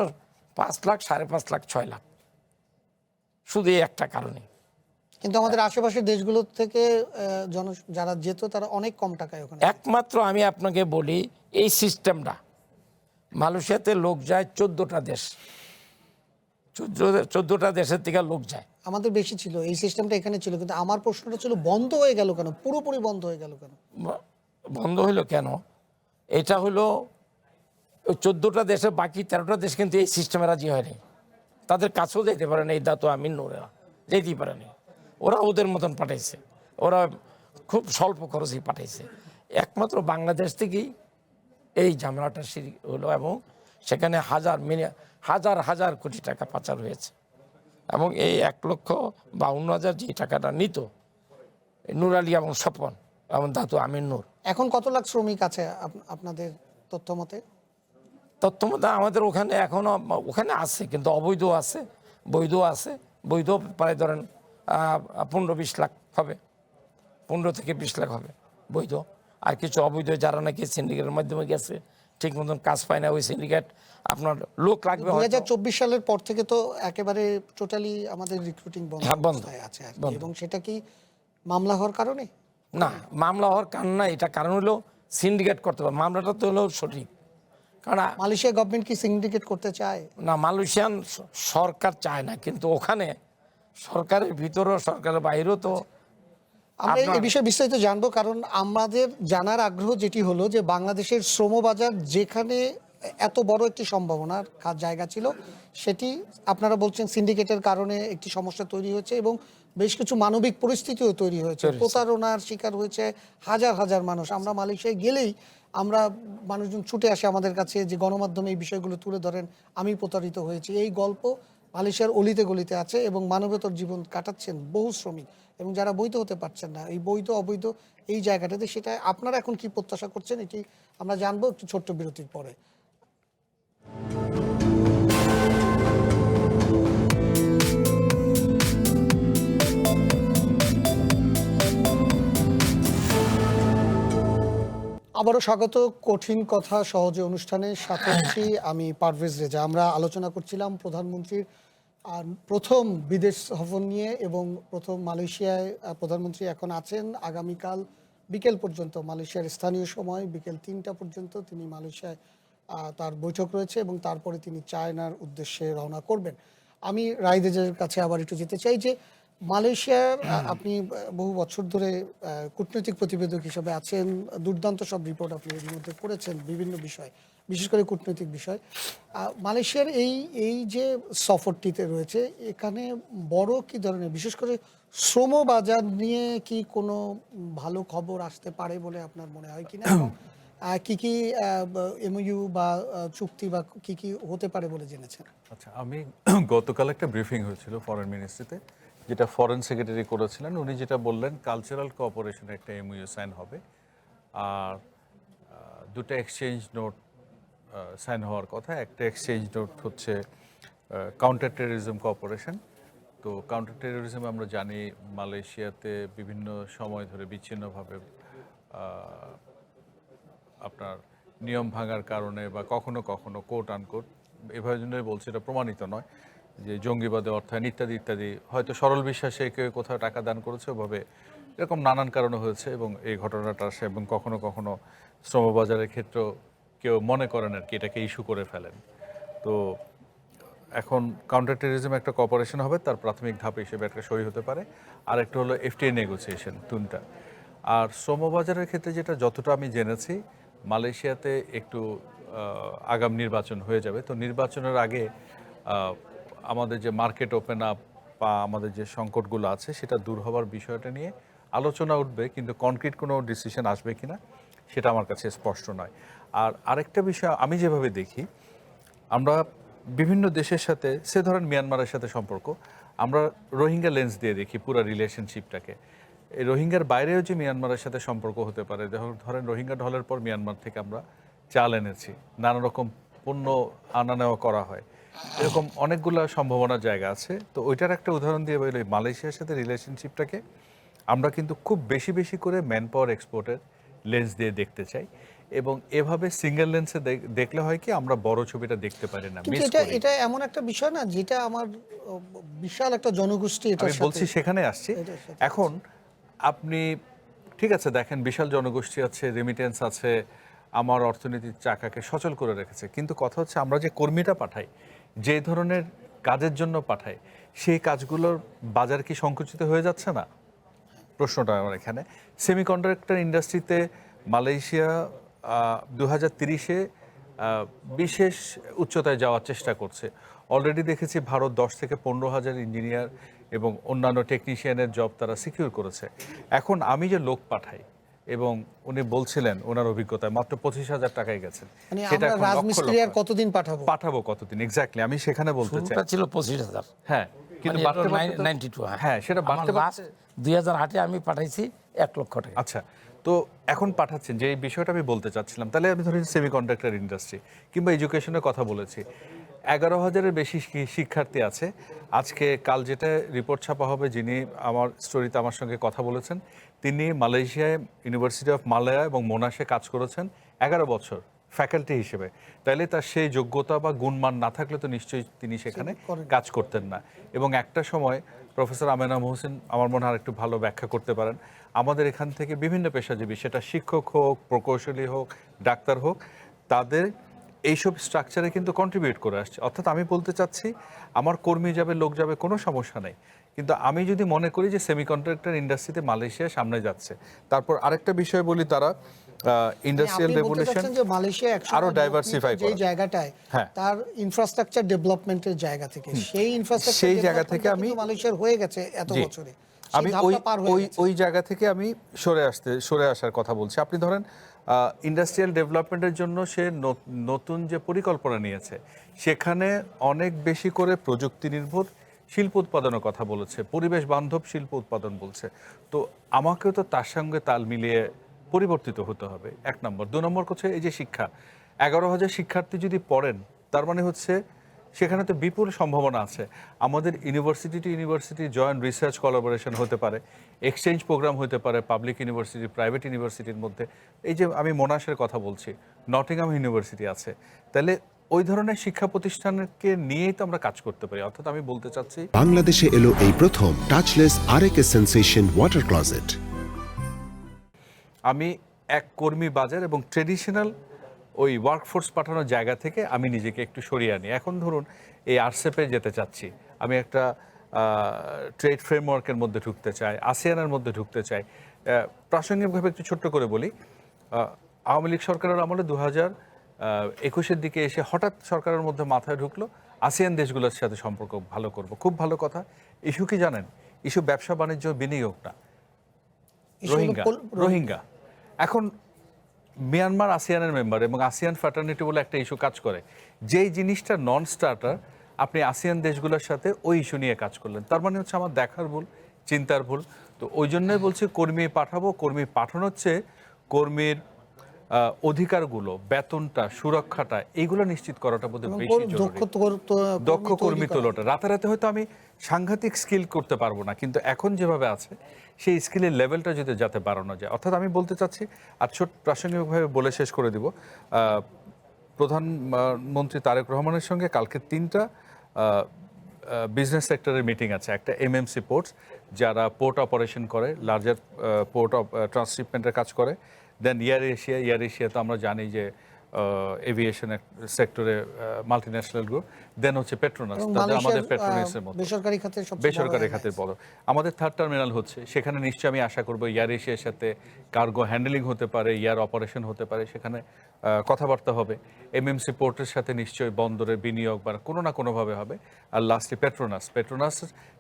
5 লাখ, 5.5 লাখ, 6 লাখ, শুধু এই একটা কারণে। কিন্তু আমাদের আশেপাশের দেশগুলো থেকে যারা যেত তারা অনেক কম টাকায় ওখানে। একমাত্র আমি আপনাকে বলি এই সিস্টেমটা মালয়েশিয়াতে লোক যায় 14টা দেশ, 14টা দেশের থেকে লোক যায়। আমাদের বেশি ছিল এই সিস্টেমটা এখানে ছিল, কিন্তু আমার প্রশ্নটা ছিল বন্ধ হয়ে গেল কেন, পুরোপুরি বন্ধ হয়ে গেল কেন? বন্ধ হইলো কেন? এটা হলো ওই 14টা দেশের বাকি 13টা দেশ কিন্তু এই সিস্টেমে রাজি হয়নি, তাদের কাছেও যেতে পারে না এই দাতো আমিন নোরেরা, যেতেই পারেনি। ওরা ওদের মতন পাঠাইছে, ওরা খুব স্বল্প খরচেই পাঠাইছে। একমাত্র বাংলাদেশ থেকেই এই ঝামেলাটা হলো এবং সেখানে হাজার হাজার কোটি টাকা পাচার হয়েছে। এবং এই 1,52,000 যে টাকাটা নিত নুরালি এবং স্বপন এবং দাতু আমিন নূর, এখন কত লাখ শ্রমিক আছে আপনাদের তথ্য মতে? তথ্যমতে আমাদের ওখানে এখনো ওখানে আছে, কিন্তু অবৈধ আছে, বৈধ আছে। বৈধ প্রায় ধরেন 15-20 লাখ হবে, 15 থেকে 20 লাখ হবে বৈধ। আর কিছু অবৈধ যারা নাকি সিন্ডিকেটের মাধ্যমে গেছে, ঠিক মতন কাজ পায় না, ওই সিন্ডিকেট আপনার লোক লাগবে। 2024 সালের পর থেকে তো একেবারে টোটালি আমাদের রিক্রুটিং বন্ধ আছে আর কি। এবং সেটা কি মামলা হওয়ার কারণে? না, মামলা হওয়ার কারণ না, এটা কারণ হলো সিন্ডিকেট করতে পারে। মামলাটা তো হলো সঠিক, কারণ মালয়েশিয়া গভর্নমেন্ট কি সিন্ডিকেট করতে চায়? না, মালয়েশিয়ান সরকার চায় না, কিন্তু ওখানে সরকারের ভিতরেও সরকারের বাইরেও তো আমরা এই বিষয়ে বিস্তারিত জানবো, কারণ আমাদের জানার আগ্রহ যেটি হলো যে বাংলাদেশের শ্রমবাজার যেখানে এত বড় একটি সম্ভাবনার জায়গা ছিল, সেটি আপনারা বলছেন সিন্ডিকেটের কারণে একটি সমস্যা তৈরি হয়েছে এবং বেশ কিছু মানবিক পরিস্থিতিও তৈরি হয়েছে, প্রতারণার শিকার হয়েছে হাজার হাজার মানুষ। আমরা মালয়েশিয়ায় গেলেই আমরা মানুষজন ছুটে আসে আমাদের কাছে যে গণমাধ্যমে এই বিষয়গুলো তুলে ধরেন, আমি প্রতারিত হয়েছি। এই গল্প মালয়েশিয়ার অলিতে গলিতে আছে এবং মানবেতর জীবন কাটাচ্ছেন বহু শ্রমিক, এবং যারা বৈধ হতে পারছেন না এই বৈধ অবৈধ এই জায়গাটাতে। সেটা আপনারা এখন কি প্রত্যাশা করছেন এটি আমরা জানবো একটু ছোট্ট বিরতির পরে। আবারও স্বাগত কঠিন কথা সহজে অনুষ্ঠানের সাথে আছি আমি পারভেজ রেজা। আমরা আলোচনা করছিলাম প্রধানমন্ত্রীর প্রথম বিদেশ সফর নিয়ে, এবং প্রথম মালয়েশিয়ায় প্রধানমন্ত্রী এখন আছেন। আগামীকাল বিকেল পর্যন্ত মালয়েশিয়ার স্থানীয় সময় বিকেল 3টা পর্যন্ত তিনি মালয়েশিয়ায় তার বৈঠক রয়েছে এবং তারপরে তিনি চায়নার উদ্দেশ্যে রওনা করবেন। আমি রাইদেজের কাছে আবার একটু যেতে চাই যে মালয়েশিয়ার আপনি বহু বছর ধরে কূটনৈতিক প্রতিবেদক হিসেবে আছেন, দুর্দান্ত সব রিপোর্ট আপনি এর মধ্যে করেছেন বিভিন্ন বিষয়, বিশেষ করে কূটনৈতিক বিষয়। মালয়েশিয়ার এই যে সফরটিতে রয়েছে, এখানে বড় কি ধরনের বিশেষ করে শ্রম বাজার নিয়ে কি কোনো ভালো খবর আসতে পারে বলে আপনার মনে হয় কিনা? কি কি এমইউ বা চুক্তি বা কি কি হতে পারে বলে জেনেছেন? আচ্ছা, আমি গতকাল একটা ব্রিফিং হয়েছিল ফরেন মিনিস্ট্রিতে, যেটা ফরেন সেক্রেটারি করেছিলেন। উনি যেটা বললেন, কালচারাল কোঅপারেশন একটা এমইউ সাইন হবে, আর দুটো এক্সচেঞ্জ নোট সাইন হওয়ার কথা। একটা এক্সচেঞ্জ নোট হচ্ছে কাউন্টার টেররিজম কোঅপারেশন। তো কাউন্টার টেররিজম আমরা জানি মালয়েশিয়াতে বিভিন্ন সময় ধরে বিচ্ছিন্নভাবে আপনার নিয়ম ভাঙার কারণে বা কখনো কখনো কোট আনকোট এভাবে জন্যই বলছে, এটা প্রমাণিত নয়, যে জঙ্গিবাদে অর্থায়ন ইত্যাদি ইত্যাদি, হয়তো সরল বিশ্বাসে কেউ কোথাও টাকা দান করেছে, ওভাবে এরকম নানান কারণে হয়েছে এবং এই ঘটনাটা আসে। এবং কখনো কখনো শ্রমবাজারের ক্ষেত্রেও কেউ মনে করেন আর কি এটাকে ইস্যু করে ফেলেন। তো এখন কাউন্টার টেররিজম একটা কোঅপারেশন হবে, তার প্রাথমিক ধাপ হিসেবে একটা সই হতে পারে। আর একটা হলো এফটিএ নেগোসিয়েশন, তিনটা। আর শ্রমবাজারের ক্ষেত্রে যেটা যতটা আমি জেনেছি, মালয়েশিয়াতে একটু আগাম নির্বাচন হয়ে যাবে। তো নির্বাচনের আগে আমাদের যে মার্কেট ওপেন আপ বা আমাদের যে সংকটগুলো আছে সেটা দূর হওয়ার বিষয়টা নিয়ে আলোচনা উঠবে, কিন্তু কনক্রিট কোনো ডিসিশন আসবে কিনা সেটা আমার কাছে স্পষ্ট নয়। আর আরেকটা বিষয় আমি যেভাবে দেখি, আমরা বিভিন্ন দেশের সাথে, সে ধরেন মিয়ানমারের সাথে সম্পর্ক, আমরা রোহিঙ্গা লেন্স দিয়ে দেখি পুরো রিলেশনশিপটাকে। এই রোহিঙ্গার বাইরেও যে মিয়ানমারের সাথে সম্পর্ক হতে পারে, ধরেন রোহিঙ্গা ঢলের পর মিয়ানমার থেকে আমরা চাল এনেছি, নানা রকম পণ্য আনা নেওয়া করা হয়, এরকম অনেকগুলো সম্ভাবনার জায়গা আছে। তো ওইটার একটা উদাহরণ দিয়ে বলি, মালয়েশিয়ার সাথে রিলেশনশিপটাকে আমরা কিন্তু খুব বেশি বেশি করে ম্যান পাওয়ার এক্সপোর্টের লেন্স দিয়ে দেখতে চাই, এবং এভাবে সিঙ্গেল লেন্সে দেখলে হয় কি আমরা বড় ছবিটা দেখতে পারি না, কিন্তু মিস এটা করি। এটা এমন একটা বিষয় না যেটা আমার বিশাল একটা জনগোষ্ঠী এটার আমি সাথে বলছি সেখানে আসছি। এটার সাথে এখন আপনি ঠিক আছে দেখেন, বিশাল জনগোষ্ঠী আছে, রেমিটেন্স আছে, আমার অর্থনীতির চাকাকে সচল করে রেখেছে, কিন্তু কথা হচ্ছে আমরা যে কর্মীটা পাঠাই, যে ধরনের কাজের জন্য পাঠাই, সেই কাজগুলোর বাজার কি সংকুচিত হয়ে যাচ্ছে না? প্রশ্নটা আমার এখানে। সেমিকন্ডাক্টর ইন্ডাস্ট্রিতে মালয়েশিয়া 2030-এ বিশেষ উচ্চতায় যাওয়ার চেষ্টা করছে। অলরেডি দেখেছি ভারত 10 থেকে 15,000 ইঞ্জিনিয়ার এবং অন্যান্য টেকনিশিয়ানের জব তারা সিকিউর করেছে। এখন আমি যে লোক পাঠাই, এবং উনি বলছিলেন ওনার অভিজ্ঞতায় মাত্র 25,000 টাকায় গেছেন, মানে সেটা আমরা এখন লক্ষ রাজমিস্ত্রি আর লক্ষ। কতদিন পাঠাবো? পাঠাবো কতদিন? এক্স্যাক্টলি আমি সেখানে বলতে চাই। শুরুটা ছিল 25,000, হ্যাঁ, কিন্তু বাড়তে বাড়তে তো- 92। হ্যাঁ, সেটা বাড়তে লাস্ট বাড়তে 2008-এ আমি পাঠাইছি 1 লক্ষ টাকা। আচ্ছা, তো এখন পাঠাচ্ছেন যে এই বিষয়টা আমি বলতে চাচ্ছিলাম। তাহলে আমি ধরি সেমিকন্ডাক্টর ইন্ডাস্ট্রি কিংবা এডুকেশনের কথা বলেছি, 11,000-এর বেশি শিক্ষার্থী আছে। আজকে কাল যেটা রিপোর্ট ছাপা হবে, যিনি আমার স্টোরিতে আমার সঙ্গে কথা বলেছেন, তিনি মালয়েশিয়ায় ইউনিভার্সিটি অফ মালয়া এবং মোনাশে কাজ করেছেন 11 বছর ফ্যাকাল্টি হিসেবে। তাইলে তার সেই যোগ্যতা বা গুণমান না থাকলে তো নিশ্চয়ই তিনি সেখানে কাজ করতেন না। এবং একটা সময় প্রফেসর আমেনা মোহসিন আমার মনে হয় একটু ভালো ব্যাখ্যা করতে পারেন, আমাদের এখান থেকে বিভিন্ন পেশাজীবী, সেটা শিক্ষক হোক, প্রকৌশলী হোক, ডাক্তার হোক, তাদের এইসব স্ট্রাকচারে কিন্তু কন্ট্রিবিউট করে আসছে। অর্থাৎ আমি বলতে চাচ্ছি আমার কর্মী যাবে, লোক যাবে, কোনো সমস্যা নেই, কিন্তু আমি যদি মনে করি যে সেমিকন্ডাক্টর ইন্ডাস্ট্রিতে মালয়েশিয়া সামনে যাচ্ছে। তারপর আরেকটা বিষয় বলি, তারা ইন্ডাস্ট্রিয়াল আপনি বলতে রেভলিউশন চাচ্ছেন যে মালয়েশিয়া একসময় আরো ডাইভার্সিফাই যে জায়গাটায় হ্যাঁ। তার ইনফ্রাস্ট্রাকচার ডেভেলপমেন্টের জায়গা থেকে সেই ইনফ্রাস্ট্রাকচার সেই জায়গা থেকে আমি মালয়েশিয়ার হয়ে গেছে এত জি। বছরে, আমি ওই জায়গা থেকে আমি সরে আসার কথা বলছি। আপনি ধরেন ইন্ডাস্ট্রিয়াল ডেভেলপমেন্টের জন্য সে নতুন যে পরিকল্পনা নিয়েছে, সেখানে অনেক বেশি করে প্রযুক্তি নির্ভর শিল্প উৎপাদনের কথা বলেছে, পরিবেশ বান্ধব শিল্প উৎপাদন বলছে। তো আমাকেও তো তার সঙ্গে তাল মিলিয়ে পরিবর্তিত হতে হবে, 1 নম্বর। 2 নম্বর হচ্ছে এই যে শিক্ষা, 11,000 শিক্ষার্থী যদি পড়েন, তার মানে হচ্ছে সেখানে তো বিপুল সম্ভাবনা আছে। আমাদের university two university joint research collaboration হতে পারে, এক্সচেঞ্জ প্রোগ্রাম হতে পারে পাবলিক ইউনিভার্সিটি প্রাইভেট ইউনিভার্সিটির মধ্যে। এই যে আমি মোনাশের কথা বলছি, নটিংহাম ইউনিভার্সিটি আছে, তাহলে ওই ধরনের শিক্ষা প্রতিষ্ঠানকে নিয়েই তো আমরা কাজ করতে পারি। অর্থাৎ আমি বলতে চাচ্ছি বাংলাদেশে এলো এই প্রথম টাচলেস আরএকে সেন্সেশন ওয়াটার ক্লজেট। আমি এক কর্মী বাজার এবং ট্রেডিশনাল ওই ওয়ার্কফোর্স পাঠানোর জায়গা থেকে আমি নিজেকে একটু সরিয়ে আনি। এখন ধরুন এই আরসেপে যেতে চাচ্ছি, আমি একটা ট্রেড ফ্রেমওয়ার্কের মধ্যে ঢুকতে চাই, আসিয়ানের মধ্যে ঢুকতে চাই। প্রাসঙ্গিকভাবে একটু ছোট্ট করে বলি, আওয়ামী লীগ সরকারের আমলে 2021-এর দিকে এসে হঠাৎ সরকারের মধ্যে মাথায় ঢুকলো আসিয়ান দেশগুলোর সাথে সম্পর্ক ভালো করব। খুব ভালো কথা। ইস্যু কি জানেন? ইস্যু ব্যবসা বাণিজ্য বিনিয়োগ না, রোহিঙ্গা। এখন মিয়ানমার আসিয়ানের মেম্বার এবং আসিয়ান ফ্র্যাটার্নিটি বলে একটা ইস্যু কাজ করে, যেই জিনিসটা নন স্টার্টার, আপনি আসিয়ান দেশগুলোর সাথে ওই ইস্যু নিয়ে কাজ করলেন, তার মানে হচ্ছে আমার দেখার ভুল, চিন্তার ভুল। তো ওই জন্যই বলছি কর্মী পাঠাবো। কর্মী পাঠানো হচ্ছে কর্মীর অধিকারগুলো, বেতনটা, সুরক্ষাটা, এইগুলো নিশ্চিত করাটা বোধহয় বেশি জরুরি। দক্ষ কর্মী তোলাটা, রাতারাতি হয়তো আমি সাংঘাতিক স্কিল করতে পারবো না, কিন্তু এখন যেভাবে আছে সেই স্কিলের লেভেলটা যদি যাতে বাড়ানো যায়। অর্থাৎ আমি বলতে চাচ্ছি, আর ছোট প্রাসঙ্গিকভাবে বলে শেষ করে দিব, প্রধানমন্ত্রী তারেক রহমানের সঙ্গে কালকে 3টা বিজনেস সেক্টরের মিটিং আছে। একটা এমএমসি পোর্টস, যারা পোর্ট অপারেশন করে, লার্জার পোর্ট অফ ট্রান্সশিপমেন্টের কাজ করে। দেন এয়ার এশিয়া তো আমরা জানি যে এভিয়েশন সেক্টরে মাল্টিন্যাশনাল গ্রুপ। দেন হচ্ছে পেট্রোনাস, আমাদের পেট্রোনাসের মতো বেসরকারি খাতের বড়। আমাদের 3rd টার্মিনাল হচ্ছে, সেখানে নিশ্চয়ই আমি আশা করবো এয়ার এশিয়ার সাথে কার্গো হ্যান্ডেলিং হতে পারে, এয়ার অপারেশন হতে পারে, সেখানে কথাবার্তা হবে। এমএমসি পোর্টের সাথে নিশ্চয়ই বন্দরের বিনিয়োগ বা কোনো না কোনোভাবে হবে। আর লাস্টলি পেট্রোনাস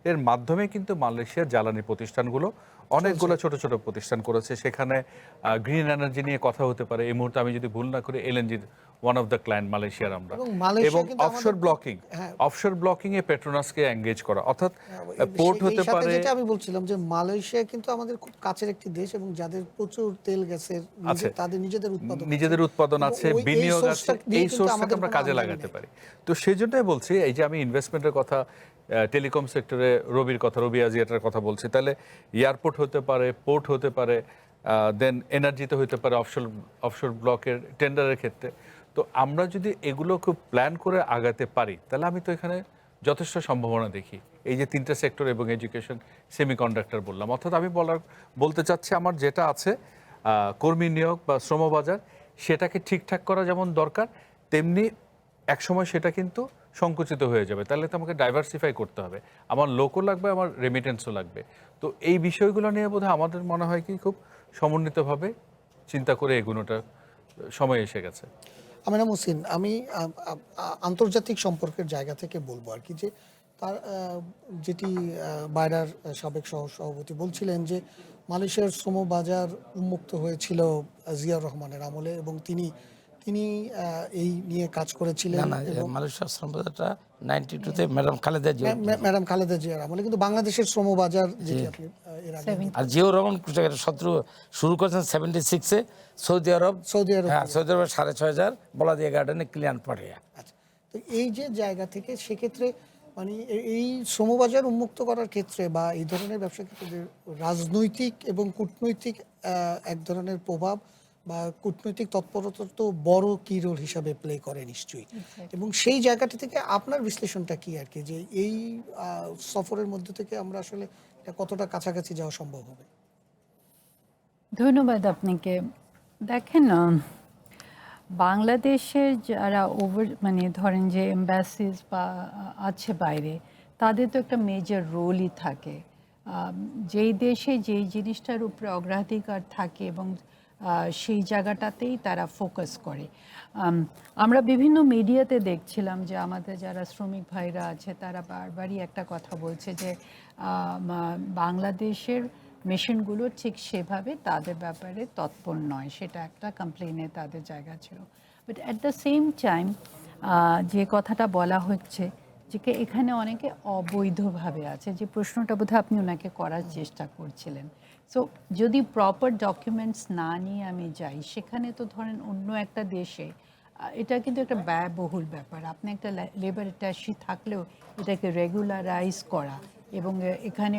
এর মাধ্যমে কিন্তু মালয়েশিয়ার জ্বালানি প্রতিষ্ঠানগুলো অনেকগুলো ছোট ছোট প্রতিষ্ঠান করেছে, সেখানে গ্রিন এনার্জি নিয়ে কথা হতে পারে। এই মুহূর্তে আমি যদি ভুল না করি এলএনজির ওয়ান অফ দ্য ক্লায়েন্ট মালয়েশিয়ার আমরা, এবং মালয়েশিয়া এবং কিন্তু আমাদের অফশোর ব্লকিং এ পেট্রোনাসকে এঙ্গেজ করা, অর্থাৎ এই পোর্ট হতে সাথে পারে। যেটা আমি বলছিলাম যে মালয়েশিয়া কিন্তু আমাদের খুব কাছের একটি দেশ এবং যাদের প্রচুর তেল গ্যাসের তাদের নিজেদের উৎপাদন আছে, এবং বিনিয়োগ আছে, এই সোর্সটাকে আমরা কাজে আমদানি লাগাতে নেই। পারি। তো সেই জন্যই বলছি, এই যে আমি ইনভেস্টমেন্টের কথা, টেলিকম সেক্টরে রবি আজিয়াটার কথা বলছি, তাহলে এয়ারপোর্ট হতে পারে, পোর্ট হতে পারে, দেন এনার্জিতে হতে পারে, অফশোর ব্লকের টেন্ডারের ক্ষেত্রে। তো আমরা যদি এগুলো খুব প্ল্যান করে আগাতে পারি, তাহলে আমি তো এখানে যথেষ্ট সম্ভাবনা দেখি। এই যে 3টা সেক্টর এবং এডুকেশন, সেমিকন্ডাক্টর বললাম, অর্থাৎ আমি বলতে চাচ্ছি আমার যেটা আছে কর্মী নিয়োগ বা শ্রমবাজার, সেটাকে ঠিকঠাক করা যেমন দরকার, তেমনি একসময় সেটা কিন্তু সংকুচিত হয়ে যাবে। তাহলে তো আমাকে ডাইভার্সিফাই করতে হবে, আমার লোকও লাগবে, আমার রেমিটেন্সও লাগবে। তো এই বিষয়গুলো নিয়ে বোধহয় আমাদের মনে হয় কি খুব সমন্বিতভাবে চিন্তা করে এগুনোটা সময় এসে গেছে। আমিনা মুহসিন, আমি আন্তর্জাতিক সম্পর্কের জায়গা থেকে বলবো আর কি, যে তার যেটি বাইরার সাবেক সভাপতি বলছিলেন যে মালয়েশিয়ার শ্রম বাজার উন্মুক্ত হয়েছিল জিয়াউর রহমানের আমলে এবং তিনি এই নিয়ে কাজ করেছিলেন। না, মালয়েশিয়ার শ্রম বাজারটা 92-তে ম্যাডাম খালেদা জিয়ার আমলে, কিন্তু বাংলাদেশের শ্রম বাজার যেটি আপনি এর আগে আর জিয়াউর রহমান শুরু করেছেন 76-এ সৌদি আরব। হ্যাঁ, সৌদি আরবের 6,500 বলাদিয়া গার্ডেনে ক্লিয়ান পাঠিয়ে। আচ্ছা, তো এই যে জায়গা থেকে সেক্ষেত্রে মানে এই শ্রমবাজার উন্মুক্ত করার ক্ষেত্রে বা এই ধরনের ব্যবসার ক্ষেত্রে যে রাজনৈতিক এবং কূটনৈতিক এক ধরনের প্রভাব বা কূটনৈতিক তৎপরতা তো বড় কি রোল হিসাবে প্লে করে নিশ্চয়ই, এবং সেই জায়গাটি থেকে আপনার বিশ্লেষণটা কি আর কি, যে এই সফরের মধ্যে থেকে আমরা আসলে কতটা কাছাকাছি যাওয়া সম্ভব হবে? ধন্যবাদ আপনাকে। দেখেন, বাংলাদেশের যারা মানে ধরেন যে এম্বাসিজ বা আছে বাইরে, তাদের তো একটা মেজর রোলই থাকে। যেই দেশে যেই জিনিসটার উপরে অগ্রাধিকার থাকে এবং সেই জায়গাটাতেই তারা ফোকাস করে। আমরা বিভিন্ন মিডিয়াতে দেখছিলাম যে আমাদের যারা শ্রমিক ভাইরা আছে তারা বারবারই একটা কথা বলছে যে বাংলাদেশের মেশিনগুলো ঠিক সেভাবে তাদের ব্যাপারে তৎপর নয়, সেটা একটা কমপ্লেনে তাদের জায়গা ছিল। But at the same time যে কথাটা বলা হচ্ছে যে এখানে অনেকে অবৈধভাবে আছে, যে প্রশ্নটা বোধহয় আপনি ওনাকে করার চেষ্টা করছিলেন। সো যদি প্রপার ডকুমেন্টস না নিয়ে আমি যাই, সেখানে তো ধরেন অন্য একটা দেশে এটা কিন্তু একটা ব্যয়বহুল ব্যাপার। আপনি একটা লেবার অ্যাটাচি থাকলেও এটাকে রেগুলারাইজ করা এবং এখানে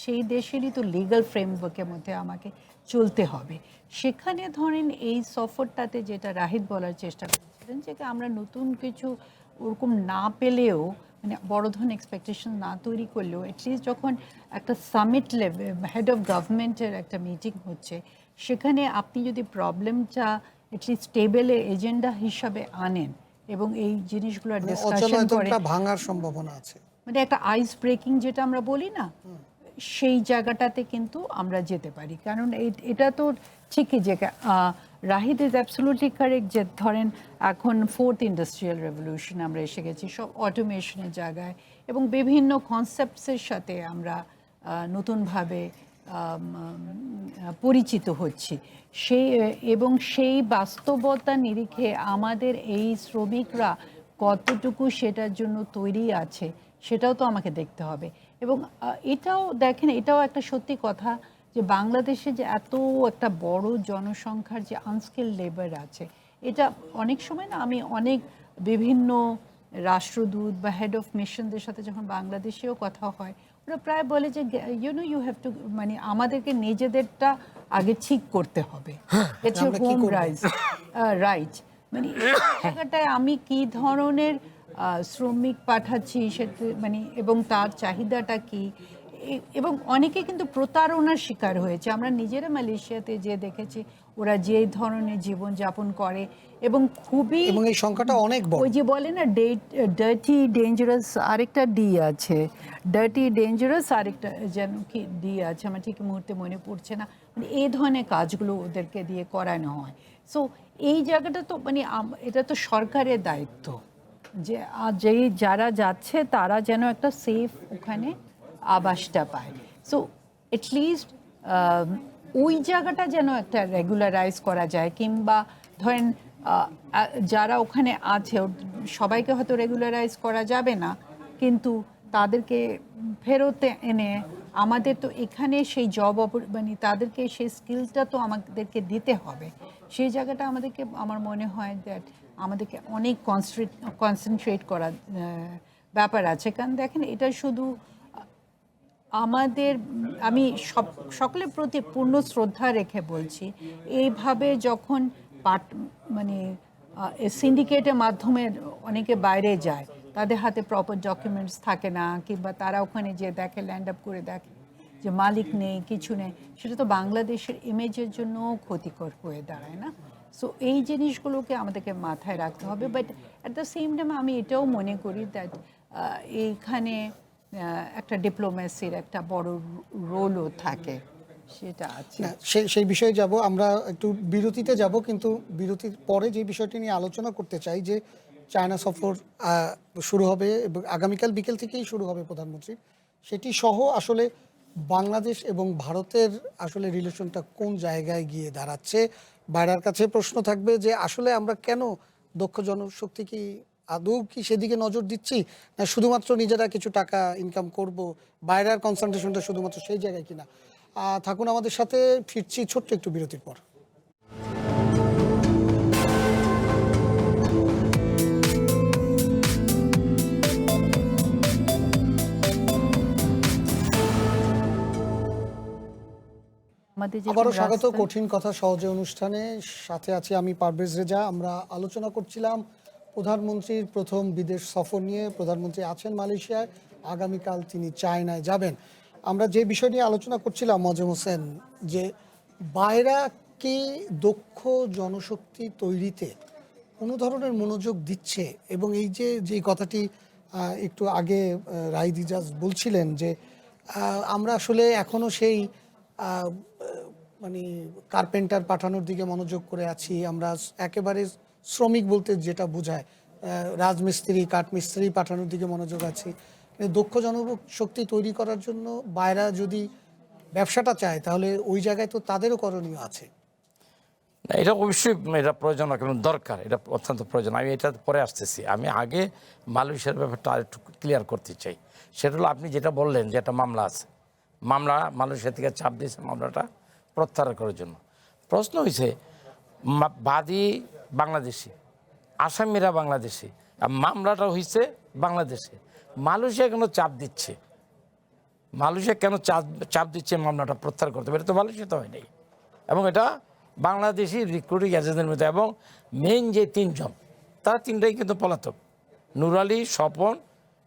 সেই দেশেরই তো লিগ্যাল ফ্রেমওয়ার্কের মধ্যে আমাকে চলতে হবে। সেখানে ধরেন এই সফরটাতে যেটা রাহিদ বলার চেষ্টা করছিলেন, যে আমরা নতুন কিছু ওরকম না পেলেও, মানে বড় ধরনের এক্সপেকটেশন না তৈরি করলেও, অ্যাটলিস্ট যখন একটা সামিট লেভেল হেড অফ গভর্নমেন্টের একটা মিটিং হচ্ছে, সেখানে আপনি যদি প্রবলেমটা অ্যাটলিস্ট টেবিলে এজেন্ডা হিসাবে আনেন এবং এই জিনিসগুলো ডিসকাশন করেন, ভাঙার সম্ভাবনা আছে, মানে একটা আইস ব্রেকিং যেটা আমরা বলি না, সেই জায়গাটাতে কিন্তু আমরা যেতে পারি। কারণ এটা তো ঠিকই যে রাহিদ ইজ অ্যাবসলিউটলি কারেক্ট, যে ধরেন এখন 4th ইন্ডাস্ট্রিয়াল রেভলিউশন আমরা এসে গেছি, সব অটোমেশনের জায়গায় এবং বিভিন্ন কনসেপ্টসের সাথে আমরা নতুনভাবে পরিচিত হচ্ছি। সেই বাস্তবতা নিরিখে আমাদের এই শ্রমিকরা কতটুকু সেটার জন্য তৈরি আছে সেটাও তো আমাকে দেখতে হবে। এবং এটাও দেখেন, এটাও একটা সত্যি কথা যে বাংলাদেশে যে এত একটা বড় জনসংখ্যার যে আনস্কিল লেবার আছে, এটা অনেক সময় না, আমি অনেক বিভিন্ন রাষ্ট্রদূত বা হেড অফ মিশনদের সাথে যখন বাংলাদেশেও কথা হয়, ওরা প্রায় বলে যে ইউ হ্যাভ টু, মানে আমাদেরকে নিজেদেরটা আগে ঠিক করতে হবে, হোম রাইট, মানে এই জায়গাটায় আমি কি ধরনের শ্রমিক পাঠাচ্ছি সেটা, মানে এবং তার চাহিদাটা কি, এবং অনেকে কিন্তু প্রতারণার শিকার হয়েছে। আমরা নিজেরা মালয়েশিয়াতে যে দেখেছি ওরা যে ধরনের জীবনযাপন করে এবং খুবই, এবং এই সংখ্যাটা অনেক বড়। ওই যে বলে না ডার্টি ডেঞ্জারাস, আরেকটা ডি আছে, ডার্টি ডেঞ্জারাস আরেকটা যেন কি ডি আছে, আমার ঠিক মুহূর্তে মনে পড়ছে না, মানে এই ধরনের কাজগুলো ওদেরকে দিয়ে করানো হয়। সো এই জায়গাটা তো মানে এটা তো সরকারের দায়িত্ব যে যারা যাচ্ছে তারা যেন একটা সেফ ওখানে আবাসটা পায়। সো এটলিস্ট ওই জায়গাটা যেন একটা রেগুলারাইজ করা যায়, কিংবা ধরেন যারা ওখানে আছে সবাইকে হয়তো রেগুলারাইজ করা যাবে না, কিন্তু তাদেরকে ফেরত এনে আমাদের তো এখানে সেই মানে তাদেরকে সেই স্কিলটা তো আমাদেরকে দিতে হবে। সেই জায়গাটা আমাদেরকে, আমার মনে হয় দ্যাট আমাদেরকে অনেক কনসেন্ট্রেট করা ব্যাপার আছে। কারণ দেখেন, এটা শুধু আমাদের, আমি সকলের প্রতি পূর্ণ শ্রদ্ধা রেখে বলছি, এইভাবে যখন মানে সিন্ডিকেটের মাধ্যমে অনেকে বাইরে যায়, তাদের হাতে প্রপার ডকুমেন্টস থাকে না, কিংবা তারা ওখানে যে দেখে, ল্যান্ড আপ করে দেখে যে মালিক নেই, কিছু নেই, সেটা তো বাংলাদেশের ইমেজের জন্য ক্ষতিকর হয়ে দাঁড়ায় না? সো এই জিনিসগুলোকে আমাদেরকে মাথায় রাখতে হবে। But at the same time আমি এটাও মনে করি দ্যাট এইখানে একটা ডিপ্লোম্যাসির একটা বড় রোলও থাকে, সেটা আছে। না, সেই বিষয়ে যাব আমরা, একটু বিরতিতে যাব, কিন্তু বিরতির পরে যে বিষয়টি নিয়ে আলোচনা করতে চাই যে চায়না সফর শুরু হবে এবং আগামীকাল বিকেল থেকেই শুরু হবে প্রধানমন্ত্রীর, সেটি সহ আসলে বাংলাদেশ এবং ভারতের আসলে রিলেশনটা কোন জায়গায় গিয়ে দাঁড়াচ্ছে। বাইরের কাছে প্রশ্ন থাকবে যে আসলে আমরা কেন দক্ষ জনশক্তি কি আদৌ কি সেদিকে নজর দিচ্ছি, না শুধুমাত্র নিজেরা কিছু টাকা ইনকাম করব, বাইরের কনসেন্ট্রেশনটা শুধুমাত্র সেই জায়গায় কিনা। থাকুন আমাদের সাথে, ফিরছি ছোট্ট একটু বিরতির পর। আবারও স্বাগত কঠিন কথা সহজে অনুষ্ঠানে। সাথে আছি আমি পারভেজ রেজা। আমরা আলোচনা করছিলাম প্রধানমন্ত্রীর প্রথম বিদেশ সফর নিয়ে। প্রধানমন্ত্রী আছেন মালয়েশিয়ায়, আগামীকাল তিনি চায়নায় যাবেন। আমরা যে বিষয় নিয়ে আলোচনা করছিলাম মজেম হোসেন, যে বাইরা কি দক্ষ জনশক্তি তৈরিতে কোনো ধরনের মনোযোগ দিচ্ছে, এবং এই যে কথাটি একটু আগে রাইদিজাজ বলছিলেন যে আমরা আসলে এখনো সেই মানে কার্পেন্টার পাঠানোর দিকে মনোযোগ করে আছি, আমরা একেবারে শ্রমিক বলতে যেটা বোঝায় রাজমিস্ত্রি কাঠমিস্ত্রি পাঠানোর দিকে মনোযোগ আছি। দক্ষ জনশক্তি তৈরি করার জন্য বাইরা যদি ব্যবসাটা চায়, তাহলে ওই জায়গায় তো তাদেরও করণীয় আছে। না, এটা অবশ্যই এটা প্রয়োজন, কারণ দরকার, এটা অত্যন্ত প্রয়োজন। আমি এটা পরে আসতেছি। আমি আগে মালয়েশিয়ার ব্যাপারটা আরেকটু ক্লিয়ার করতে চাই। সেটা হলো আপনি যেটা বললেন যে একটা মামলা আছে, মামলা মালয়েশিয়া থেকে চাপ দিয়েছে মামলাটা প্রত্যাহার করার জন্য। প্রশ্ন হয়েছে বাদী বাংলাদেশি, আসামিরা বাংলাদেশি, আর মামলাটা হয়েছে বাংলাদেশে। মালয়েশিয়া কেন চাপ দিচ্ছে, মালয়েশিয়া কেন চাপ দিচ্ছে মামলাটা প্রত্যাহার করতে হবে? এটা তো মালয়েশিয়াতে হয় নাই, এবং এটা বাংলাদেশি রিক্রুটিং এজেন্টদের মধ্যে, এবং মেইন যে তিনজন, তারা তিনটাই কিন্তু পলাতক। নূর আলী, স্বপন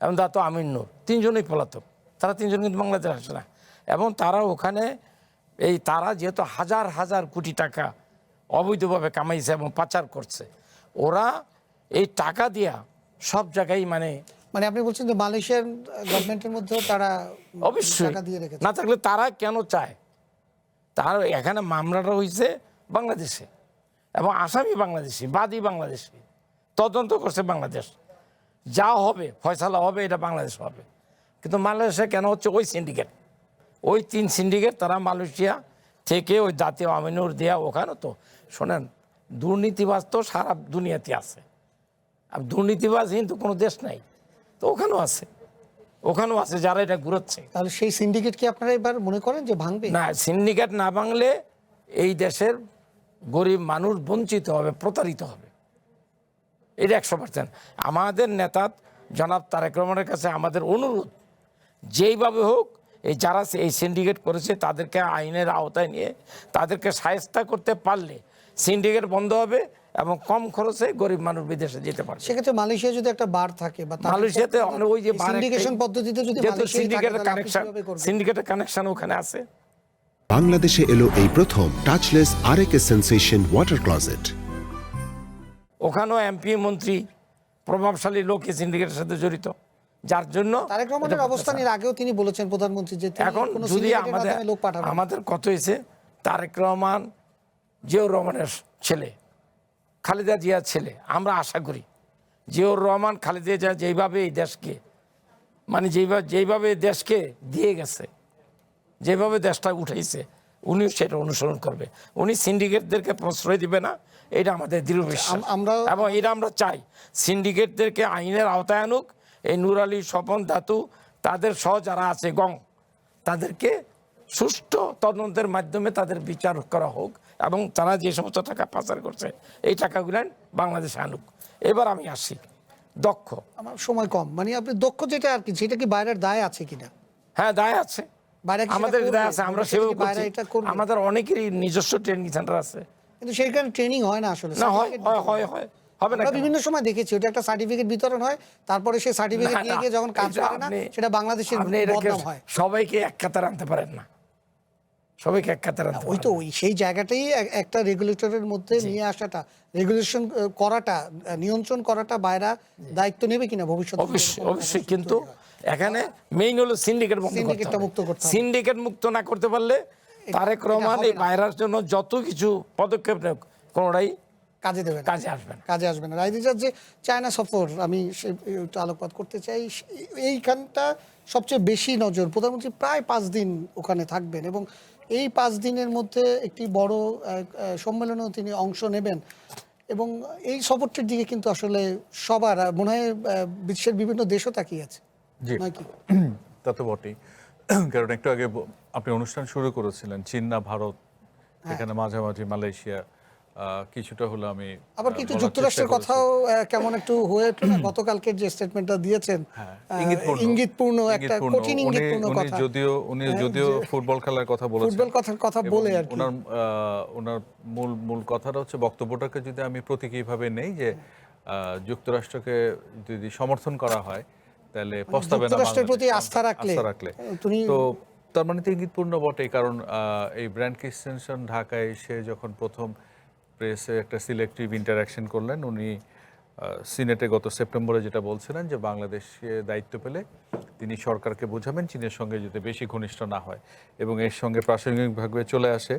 এবং দাতো আমিন নূর, তিনজনই পলাতক। তারা তিনজন কিন্তু বাংলাদেশে আসে না, এবং তারা ওখানে তারা যেহেতু হাজার হাজার কোটি টাকা অবৈধভাবে কামাইছে এবং পাচার করছে, ওরা এই টাকা দিয়া সব জায়গায় মানে আপনি বলছেন যে মালয়েশিয়ার গভর্নমেন্টের মধ্যেও তারা অবশ্যই টাকা দিয়ে রেখেছে। না থাকলে তারা কেন চায়? তার এখানে মামলাটা হয়েছে বাংলাদেশে, এবং আসামি বাংলাদেশি, বাদী বাংলাদেশি, তদন্ত করছে বাংলাদেশ, যা হবে ফয়সালা হবে এটা বাংলাদেশ হবে। কিন্তু মালয়েশিয়া কেন হচ্ছে? ওই সিন্ডিকেট, ওই তিন সিন্ডিকেট, তারা মালয়েশিয়া থেকে ওই জাতীয় আমিনুর দেয়া, ওখানে তো শোনেন দুর্নীতিবাজ তো সারা দুনিয়াতে আছে, আর দুর্নীতিবাজ কিন্তু কোনো দেশ নাই, তো ওখানেও আছে, ওখানেও আছে যারা এটা ঘুরোচ্ছে। তাহলে সেই সিন্ডিকেট কি আপনারা এবার মনে করেন যে ভাঙবে? না, সিন্ডিকেট না ভাঙলে এই দেশের গরিব মানুষ বঞ্চিত হবে, প্রতারিত হবে, এটা 100%। আমাদের নেতা জনাব তারেক রহমানের কাছে আমাদের অনুরোধ, যেইভাবে হোক এই যারা এই সিন্ডিকেট করেছে তাদেরকে আইনের আওতায় নিয়ে তাদেরকে শায়েস্তা করতে পারলে সিন্ডিকেট বন্ধ হবে, এবং কম খরচে গরিব মানুষ বিদেশে যেতে পারে। সেক্ষেত্রে মালয়েশিয়া যদি একটা বার থাকে, বা মালয়েশিয়াতে ওই যে সিন্ডিকেশন পদ্ধতিতে যদি সিন্ডিকেটের কানেকশন ওখানে আছে। বাংলাদেশে এলো এই প্রথম টাচলেস আরএকে সেন্সেশন ওয়াটার ক্লজেট। ওখানেও এমপি মন্ত্রী প্রভাবশালী লোক এই সিন্ডিকেটের সাথে জড়িত, যার জন্য তারেক রহমানের অবস্থানের আগেও তিনি বলেছেন প্রধানমন্ত্রী যে এখন যদি আমাদের কত হয়েছে, তারেক রহমান জিয়াউর রহমানের ছেলে, খালেদা জিয়ার ছেলে, আমরা আশা করি জিয়াউর রহমান খালেদা জিয়া যেইভাবে এই দেশকে যেইভাবে দেশকে দিয়ে গেছে, যেভাবে দেশটা উঠাইছে উনিও সেটা অনুসরণ করবে। উনি সিন্ডিকেটদেরকে প্রশ্রয় দিবে না, এটা আমাদের দৃঢ় বিশ্বাস। এবং এটা আমরা চাই সিন্ডিকেটদেরকে আইনের আওতায় আনুক। এই নূর আলী, স্বপন, ধাতু তাদের সহ যারা আছে গং, তাদেরকে সুষ্ঠু তদন্তের মাধ্যমে তাদের বিচার করা হোক এবং তারা যে সমস্ত টাকা পাচার করছে এই টাকাগুলো বাংলাদেশে আনুক। এবার আমি আসি দক্ষ। আমার সময় কম, মানে আপনি দক্ষ যেটা আর কি, সেটা কি বাইরের দায় আছে কিনা? হ্যাঁ, দায় আছে, বাইরে কি সেটা আমাদের করবে? দায় আছে, আমরা সেটা কি সেভাবে বাইরে করছি। এটা করবে? আমাদের অনেকেরই নিজস্ব ট্রেনিং সেন্টার আছে। কিন্তু সেইখানে ট্রেনিং হয় না আসলে। না, হয় certificate হয় হয় হয় হবে না আমরা কেন? বিভিন্ন সময় দেখেছি ওটা একটা সার্টিফিকেট বিতরণ হয়, তারপরে সেই সার্টিফিকেট না, নিয়ে না, গিয়ে যখন কাজ এটা করে না আপনি- সেটা বাংলাদেশের আপনি এটাকে বদনাম হয়। সবাইকে এক কাতার আনতে পারেন না, সবাইকে এক কাতার আনতে ওই পারেন তো না। ওই সেই জায়গাটাই একটা রেগুলেটরের মধ্যে নিয়ে আসাটা, রেগুলেশন করাটা, নিয়ন্ত্রণ করাটা বাইরা দায়িত্ব নেবে কিনা ভবিষ্যতে? অবশ্যই অবশ্যই, কিন্তু এখানে মেইন হলো সিন্ডিকেট মুক্ত করতে সিন্ডিকেটটা হবে। মুক্ত করতে হবে। সিন্ডিকেট মুক্ত না করতে পারলে তারেক রহমান হবে এই না। বাইরের জন্য যত কিছু পদক্ষেপ নেক কোনোটাই কাজে দেবে না, কাজে আসবে না। কাজে আসবে না। রাইদিজার যে চায়না সফর, আমি একটু আলোকপাত করতে চাই। এইখানটা সবচেয়ে বেশি নজর, প্রধানমন্ত্রী প্রায় 5 দিন ওখানে থাকবেন এবং এই 5 দিনের মধ্যে একটি বড় সম্মেলনেও তিনি অংশ নেবেন এবং এই সফরটির দিকে কিন্তু আসলে সবার মনে হয় বিশ্বের বিভিন্ন দেশও তাকিয়ে আছে, জি, নয় কি? তা তো বটেই। কারণ একটু আগে আপনি অনুষ্ঠান শুরু করেছিলেন চীন না ভারত, এখানে মাঝামাঝি মালয়েশিয়া, কিছুটা হলো আমি আবার কি একটু বলার যুক্তরাষ্ট্রের চেষ্টা কথাও কেমন একটু হয়ে ওঠে না? গতকালকের যে স্টেটমেন্টটা দিয়েছেন, ইঙ্গিতপূর্ণ একটা কঠিন ইঙ্গিতপূর্ণ উনি কথা। যদিও ফুটবল খেলার কথা বলেছেন, ফুটবল কথা এবং বলে আর কি। ওনার মূল কথাটা হচ্ছে, বক্তব্যটাকে যদি আমি প্রতীকীভাবে নেই যে যুক্তরাষ্ট্রকে যদি সমর্থন করা হয় তাহলে পস্তাবে না যুক্তরাষ্ট্রের প্রতি বাংলাদেশ। আস্থা রাখলে তুমি- তো তার মানে তো ইঙ্গিতপূর্ণ বটে, কারণ এই ব্র্যান্ড ক্রিস্টেনসন ঢাকায় এসে যখন প্রথম প্রেসে একটা সিলেক্টিভ ইন্টারাকশন করলেন, উনি সিনেটে গত সেপ্টেম্বরে যেটা বলছিলেন যে বাংলাদেশে দায়িত্ব পেলে তিনি সরকারকে বোঝাবেন চীনের সঙ্গে যাতে বেশি ঘনিষ্ঠ না হয়, এবং এর সঙ্গে প্রাসঙ্গিকভাবে চলে আসে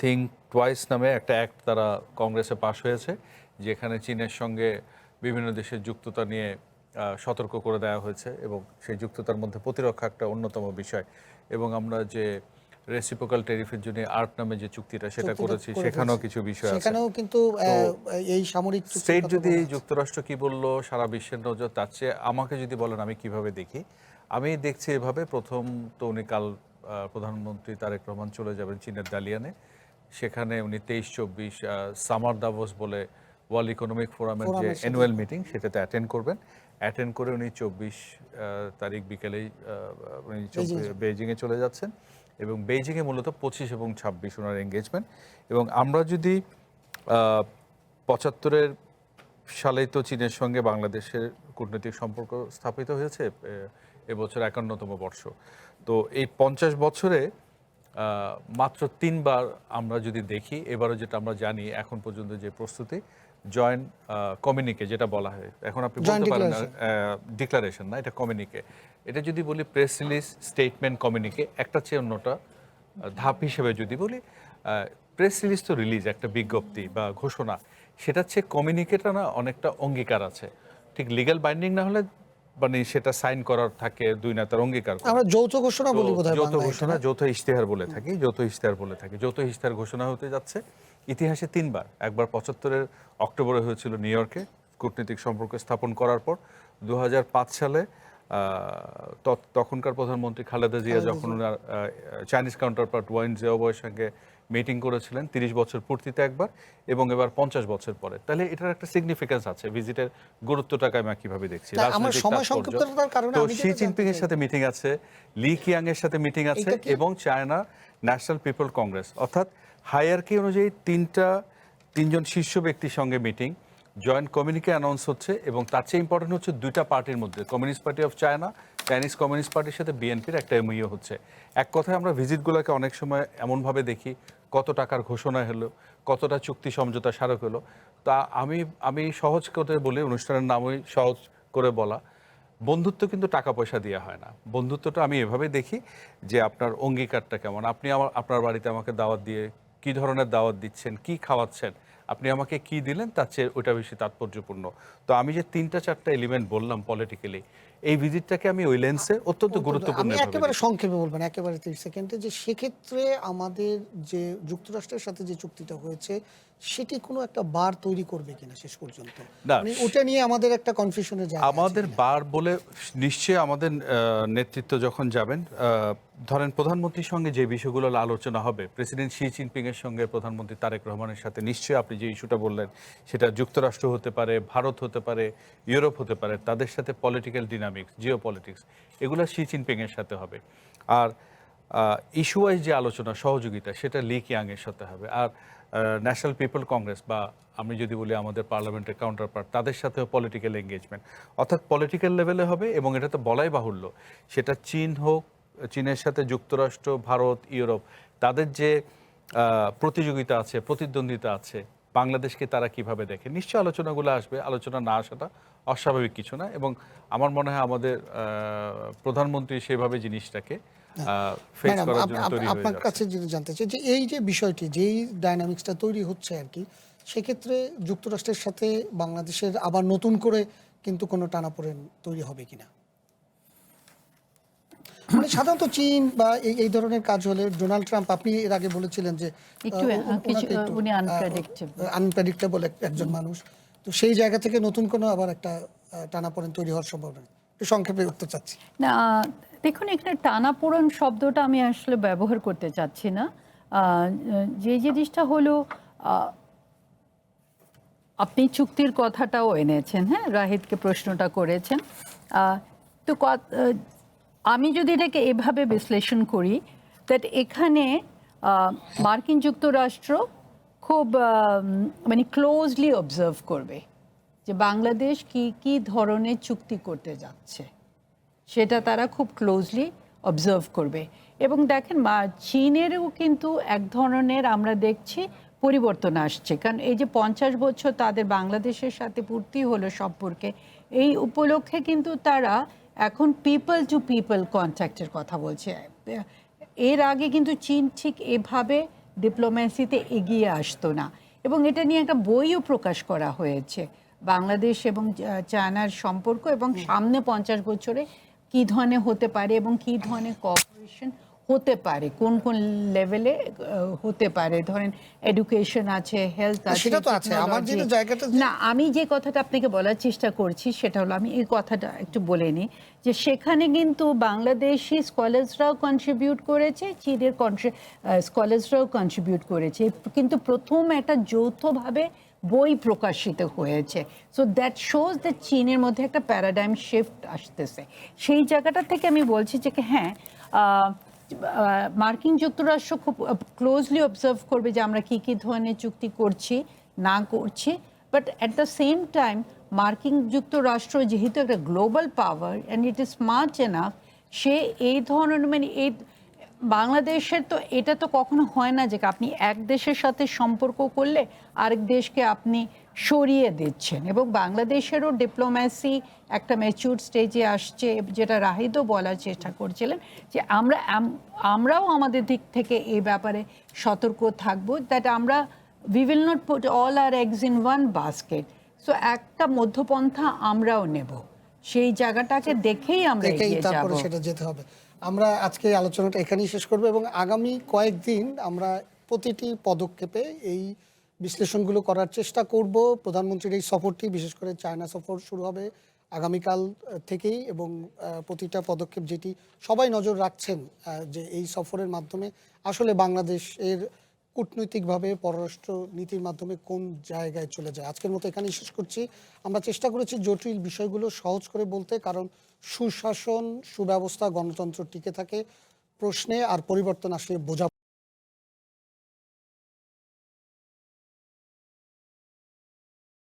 থিঙ্ক টুয়াইস নামে একটা অ্যাক্ট তারা কংগ্রেসে পাশ হয়েছে, যেখানে চীনের সঙ্গে বিভিন্ন দেশের যুক্ততা নিয়ে সতর্ক করে দেওয়া হয়েছে, এবং সেই যুক্ততার মধ্যে প্রতিরক্ষা একটা অন্যতম বিষয়। এবং আমরা যে রেসিপ্রোকাল ট্যারিফের জন্য আর্ট নামে যে চুক্তিটা সেটা করেছি, সেখানেও কিছু বিষয় আছে। সেখানেও কিন্তু এই সামরিক চুক্তির স্টেট কথা যদি বলা আছে। যুক্তরাষ্ট্র কি বললো সারা বিশ্বের নজর, তার চেয়ে আমাকে যদি বলেন আমি কিভাবে দেখি, আমি দেখছি এভাবে। প্রথম তো উনি কাল প্রধানমন্ত্রী তারেক রহমান চলে যাবেন চীনের দালিয়ানে, সেখানে উনি 23-24 সামার দাভোস বলে ওয়ার্ল্ড ইকোনমিক ফোরামের যে অ্যানুয়াল মিটিং সেটাতে অ্যাটেন্ড করবেন। অ্যাটেন্ড করে উনি 24 তারিখ বিকেলেই উনি বেইজিংয়ে চলে যাচ্ছেন, এবং বেইজিংয়ে মূলত 25 এবং 26 ওনার এঙ্গেজমেন্ট। এবং আমরা যদি 75-এর সালেই তো চীনের সঙ্গে বাংলাদেশের কূটনৈতিক সম্পর্ক স্থাপিত হয়েছে, এবছর 51তম বর্ষ। তো এই 50 বছরে মাত্র 3বার আমরা যদি দেখি, এবারও যেটা আমরা জানি এখন পর্যন্ত যে প্রস্তুতি, জয়েন্ট কমিউনিকে যেটা বলা হয়, এখন আপনি বলতে পারেন ডিক্লারেশন না, এটা কমিউনিকে। এটা যদি বলি প্রেস রিলিজ, স্টেটমেন্ট, কমিউনিকে, একটা চেয়ে অন্যটা ধাপ হিসেবে যদি বলি, প্রেস রিলিজ তো রিলিজ, একটা বিজ্ঞপ্তি বা ঘোষণা, সেটা হচ্ছে কমিউনিকেটা না অনেকটা অঙ্গীকার আছে, ঠিক লিগ্যাল বাইন্ডিং না হলে মানে সেটা সাইন করার থাকে দুই নেতার অঙ্গীকার। আমরা যৌথ ঘোষণা বলি বোধহয় যৌথ বাংলায়, ঘোষণা, যৌথ ইশতেহার বলে থাকি, যৌথ ইশতেহার ঘোষণা হতে যাচ্ছে ইতিহাসে 3বার। একবার 75-এর অক্টোবরে হয়েছিল নিউ ইয়র্কে কূটনৈতিক সম্পর্ক স্থাপন করার পর, 2005 সালে তখনকার প্রধানমন্ত্রী খালেদা জিয়া যখন ওনার চাইনিজ কাউন্টারপার্ট ওয়াইন জিয়াওয়ের সঙ্গে মিটিং করেছিলেন 30 বছর পূর্তিতে একবার, এবং এবার 50 বছর পরে। তাহলে এটার একটা সিগনিফিকেন্স আছে, ভিজিটের গুরুত্বটাকে আমি কিভাবে দেখছি। আমার সময় সংক্ষিপ্ততার কারণে তো আমি শি জিনপিং এর সাথে মিটিং আছে, লি কিয়াং এর সাথে মিটিং আছে, এবং চায়না ন্যাশনাল পিপল কংগ্রেস, অর্থাৎ হায়ারকি অনুযায়ী তিনজন শীর্ষ ব্যক্তির সঙ্গে মিটিং, জয়েন্ট কমিউনিকে অ্যানাউন্স হচ্ছে, এবং তার চেয়ে ইম্পর্টেন্ট হচ্ছে দুইটা পার্টির মধ্যে, communist party of China, Chinese communist পার্টির সাথে বিএনপির একটা এমইও হচ্ছে। এক কথায় আমরা ভিজিটগুলোকে অনেক সময় এমনভাবে দেখি কত টাকার ঘোষণা হলো, কতটা চুক্তি সমঝোতা স্মারক হলো। তা আমি সহজ করে বলি, অনুষ্ঠানের নামই সহজ করে বলা, বন্ধুত্ব কিন্তু টাকা পয়সা দেওয়া হয় না। বন্ধুত্বটা আমি এভাবে দেখি যে আপনার অঙ্গীকারটা কেমন, আপনি আপনার বাড়িতে আমাকে দাওয়াত দিয়ে কী ধরনের দাওয়াত দিচ্ছেন, কি খাওয়াচ্ছেন, আপনি আমাকে কি দিলেন, তার চেয়ে ওইটা বেশি তাৎপর্যপূর্ণ। তো আমি যে 3-4টা এলিমেন্ট বললাম পলিটিক্যালি, এই ভিজিটটাকে আমি ওই লেন্সে অত্যন্ত গুরুত্বপূর্ণ আমি ভাবে একেবারে দেখি। সংক্ষেপে বলবেন, একেবারে 30 সেকেন্ডে, যে সেক্ষেত্রে আমাদের যে যুক্তরাষ্ট্রের সাথে যে চুক্তিটা হয়েছে সেটি কোনো একটা বার তৈরি করবে কিনা শেষ পর্যন্ত, না, মানে ওটা নিয়ে আমাদের একটা কনফিউশনের জায়গা আছে আমাদের কিনা? বার বলে নিশ্চয়ই আমাদের নেতৃত্ব যখন যাবেন, ধরেন প্রধানমন্ত্রীর সঙ্গে যে বিষয়গুলো আলোচনা হবে, প্রেসিডেন্ট শি জিনপিং এর সঙ্গে প্রধানমন্ত্রী তারেক রহমানের সাথে নিশ্চয়ই আপনি যে ইস্যুটা বললেন সেটা যুক্তরাষ্ট্র হতে পারে, ভারত হতে পারে, ইউরোপ হতে পারে, তাদের সাথে পলিটিক্যাল ডিনামিক্স, জিও পলিটিক্স, এগুলো শি জিনপিং এর সাথে হবে। আর ইস্যু ওয়াইজ যে আলোচনা, সহযোগিতা, সেটা লি কিয়াংয়ের সাথে হবে। আর ন্যাশনাল পিপল কংগ্রেস বা আমি যদি বলি আমাদের পার্লামেন্টের কাউন্টারপার্ট, তাদের সাথেও পলিটিক্যাল এঙ্গেজমেন্ট, অর্থাৎ পলিটিক্যাল লেভেলে হবে। এবং এটা তো বলাই বাহুল্য, সেটা চীন হোক, চীনের সাথে যুক্তরাষ্ট্র, ভারত, ইউরোপ, তাদের যে প্রতিযোগিতা আছে, প্রতিদ্বন্দ্বিতা আছে, বাংলাদেশকে তারা কিভাবে দেখে, নিশ্চয়ই আলোচনাগুলো আসবে। আলোচনা না আসাটা অস্বাভাবিক কিছু না। এবং আমার মনে হয় আমাদের প্রধানমন্ত্রী সেভাবে জিনিসটাকে ফেস ম্যাডাম, করার জন্য তৈরি হয়ে আপনার যাচ্ছে। কাছে যদি জানতে চাই যে এই যে বিষয়টি, যেই ডায়নামিক্সটা তৈরি হচ্ছে আর কি, সেক্ষেত্রে যুক্তরাষ্ট্রের সাথে বাংলাদেশের আবার নতুন করে কিন্তু কোনো টানাপোড়েন তৈরি হবে কিনা? মানে সাধারণত চীন বা এই ধরনের কাজ হলে ডোনাল্ড ট্রাম্প, আপনি এর আগে বলেছিলেন যে একটু উনি unpredictable। আনপ্রেডিক্টেবল একজন মানুষ, তো সেই জায়গা থেকে নতুন কোনো আবার একটা টানাপোড়েন তৈরি হওয়ার সম্ভাবনা নেই। একটু সংক্ষেপে উত্তর চাচ্ছি। না, দেখুন, এখানে টানাপোড়েন শব্দটা আমি আসলে ব্যবহার করতে চাচ্ছি না। যে জিনিসটা হলো, আপনি চুক্তির কথাটাও এনেছেন, হ্যাঁ, রাহিদকে প্রশ্নটা করেছেন। তো আমি যদি এটাকে এভাবে বিশ্লেষণ করি, দ্যাট এখানে মার্কিন যুক্তরাষ্ট্র খুব মানে ক্লোজলি অবজার্ভ করবে যে বাংলাদেশ কি ধরনের চুক্তি করতে যাচ্ছে, সেটা তারা খুব ক্লোজলি অবজার্ভ করবে। এবং দেখেন, চীনেরও কিন্তু এক ধরনের আমরা দেখছি পরিবর্তন আসছে, কারণ এই যে 50 বছর তাদের বাংলাদেশের সাথে পূর্তি হলো সম্পর্কে, এই উপলক্ষে কিন্তু তারা এখন পিপল টু পিপল কন্ট্যাক্টের কথা বলছে। এর আগে কিন্তু চীন ঠিক এভাবে ডিপ্লোম্যাসিতে এগিয়ে আসতো না। এবং এটা নিয়ে একটা বইও প্রকাশ করা হয়েছে, বাংলাদেশ এবং চায়নার সম্পর্ক, এবং সামনে 50 বছরে কী ধরনের হতে পারে এবং কী ধরনের কোঅপারেশন হতে পারে, কোন কোন লেভেলে হতে পারে। ধরেন এডুকেশন আছে, হেলথ আছে, সেটা তো আছে। আমার যেটা জায়গাটা না, আমি যে কথাটা আপনাকে বলার চেষ্টা করছি সেটা হলো, আমি এই কথাটা একটু বলে নিই, যে সেখানে কিন্তু বাংলাদেশি স্কলার্সরাও কন্ট্রিবিউট করেছে, চীনের স্কলার্সরাও কন্ট্রিবিউট করেছে, কিন্তু প্রথম একটা যৌথভাবে বই প্রকাশিত হয়েছে। সো দ্যাট শোজ দ্যাট চীনের মধ্যে একটা প্যারাডাইম শিফট আসতেছে। সেই জায়গাটা থেকে আমি বলছি যে হ্যাঁ, মার্কিন যুক্তরাষ্ট্র খুব ক্লোজলি অবজার্ভ করবে যে আমরা কী কী ধরনের চুক্তি করছি না করছি। But at the same time মার্কিন যুক্তরাষ্ট্র যেহেতু একটা global power and it is smart enough, সে এই ধরনের, মানে এই বাংলাদেশের তো এটা তো কখনো হয় না যে আপনি এক দেশের সাথে সম্পর্ক করলে আরেক দেশকে আপনি সরিয়ে দিচ্ছেন। এবং বাংলাদেশেরও ডিপ্লোম্যাসি একটা ম্যাচিউর স্টেজে আসছে, যেটা রাহিদও বলার চেষ্টা করছিলেন, যে আমরাও আমাদের দিক থেকে এই ব্যাপারে সতর্ক থাকবো, দ্যাট আমরা we will not put all our eggs in one basket. So একটা মধ্যপন্থা আমরাও নেব, সেই জায়গাটাকে দেখেই আমরা এগিয়ে যাব। তারপরে সেটা যেতে হবে। আমরা আজকে আলোচনাটা এখানেই শেষ করব এবং আগামী কয়েকদিন আমরা প্রতিটি পদক্ষেপে এই বিশ্লেষণগুলো করার চেষ্টা করব। প্রধানমন্ত্রীর এই সফরটি, বিশেষ করে চায়না সফর শুরু হবে আগামীকাল থেকেই, এবং প্রতিটা পদক্ষেপ যেটি সবাই নজর রাখছেন যে এই সফরের মাধ্যমে আসলে বাংলাদেশের কূটনৈতিকভাবে পররাষ্ট্র নীতির মাধ্যমে কোন জায়গায় চলে যায়। আজকের মতো এখানেই শেষ করছি। আমরা চেষ্টা করেছি জটিল বিষয়গুলো সহজ করে বলতে, কারণ সুশাসন, সুব্যবস্থা, গণতন্ত্র টিকে থাকে প্রশ্নে, আর পরিবর্তন আসলে বোঝা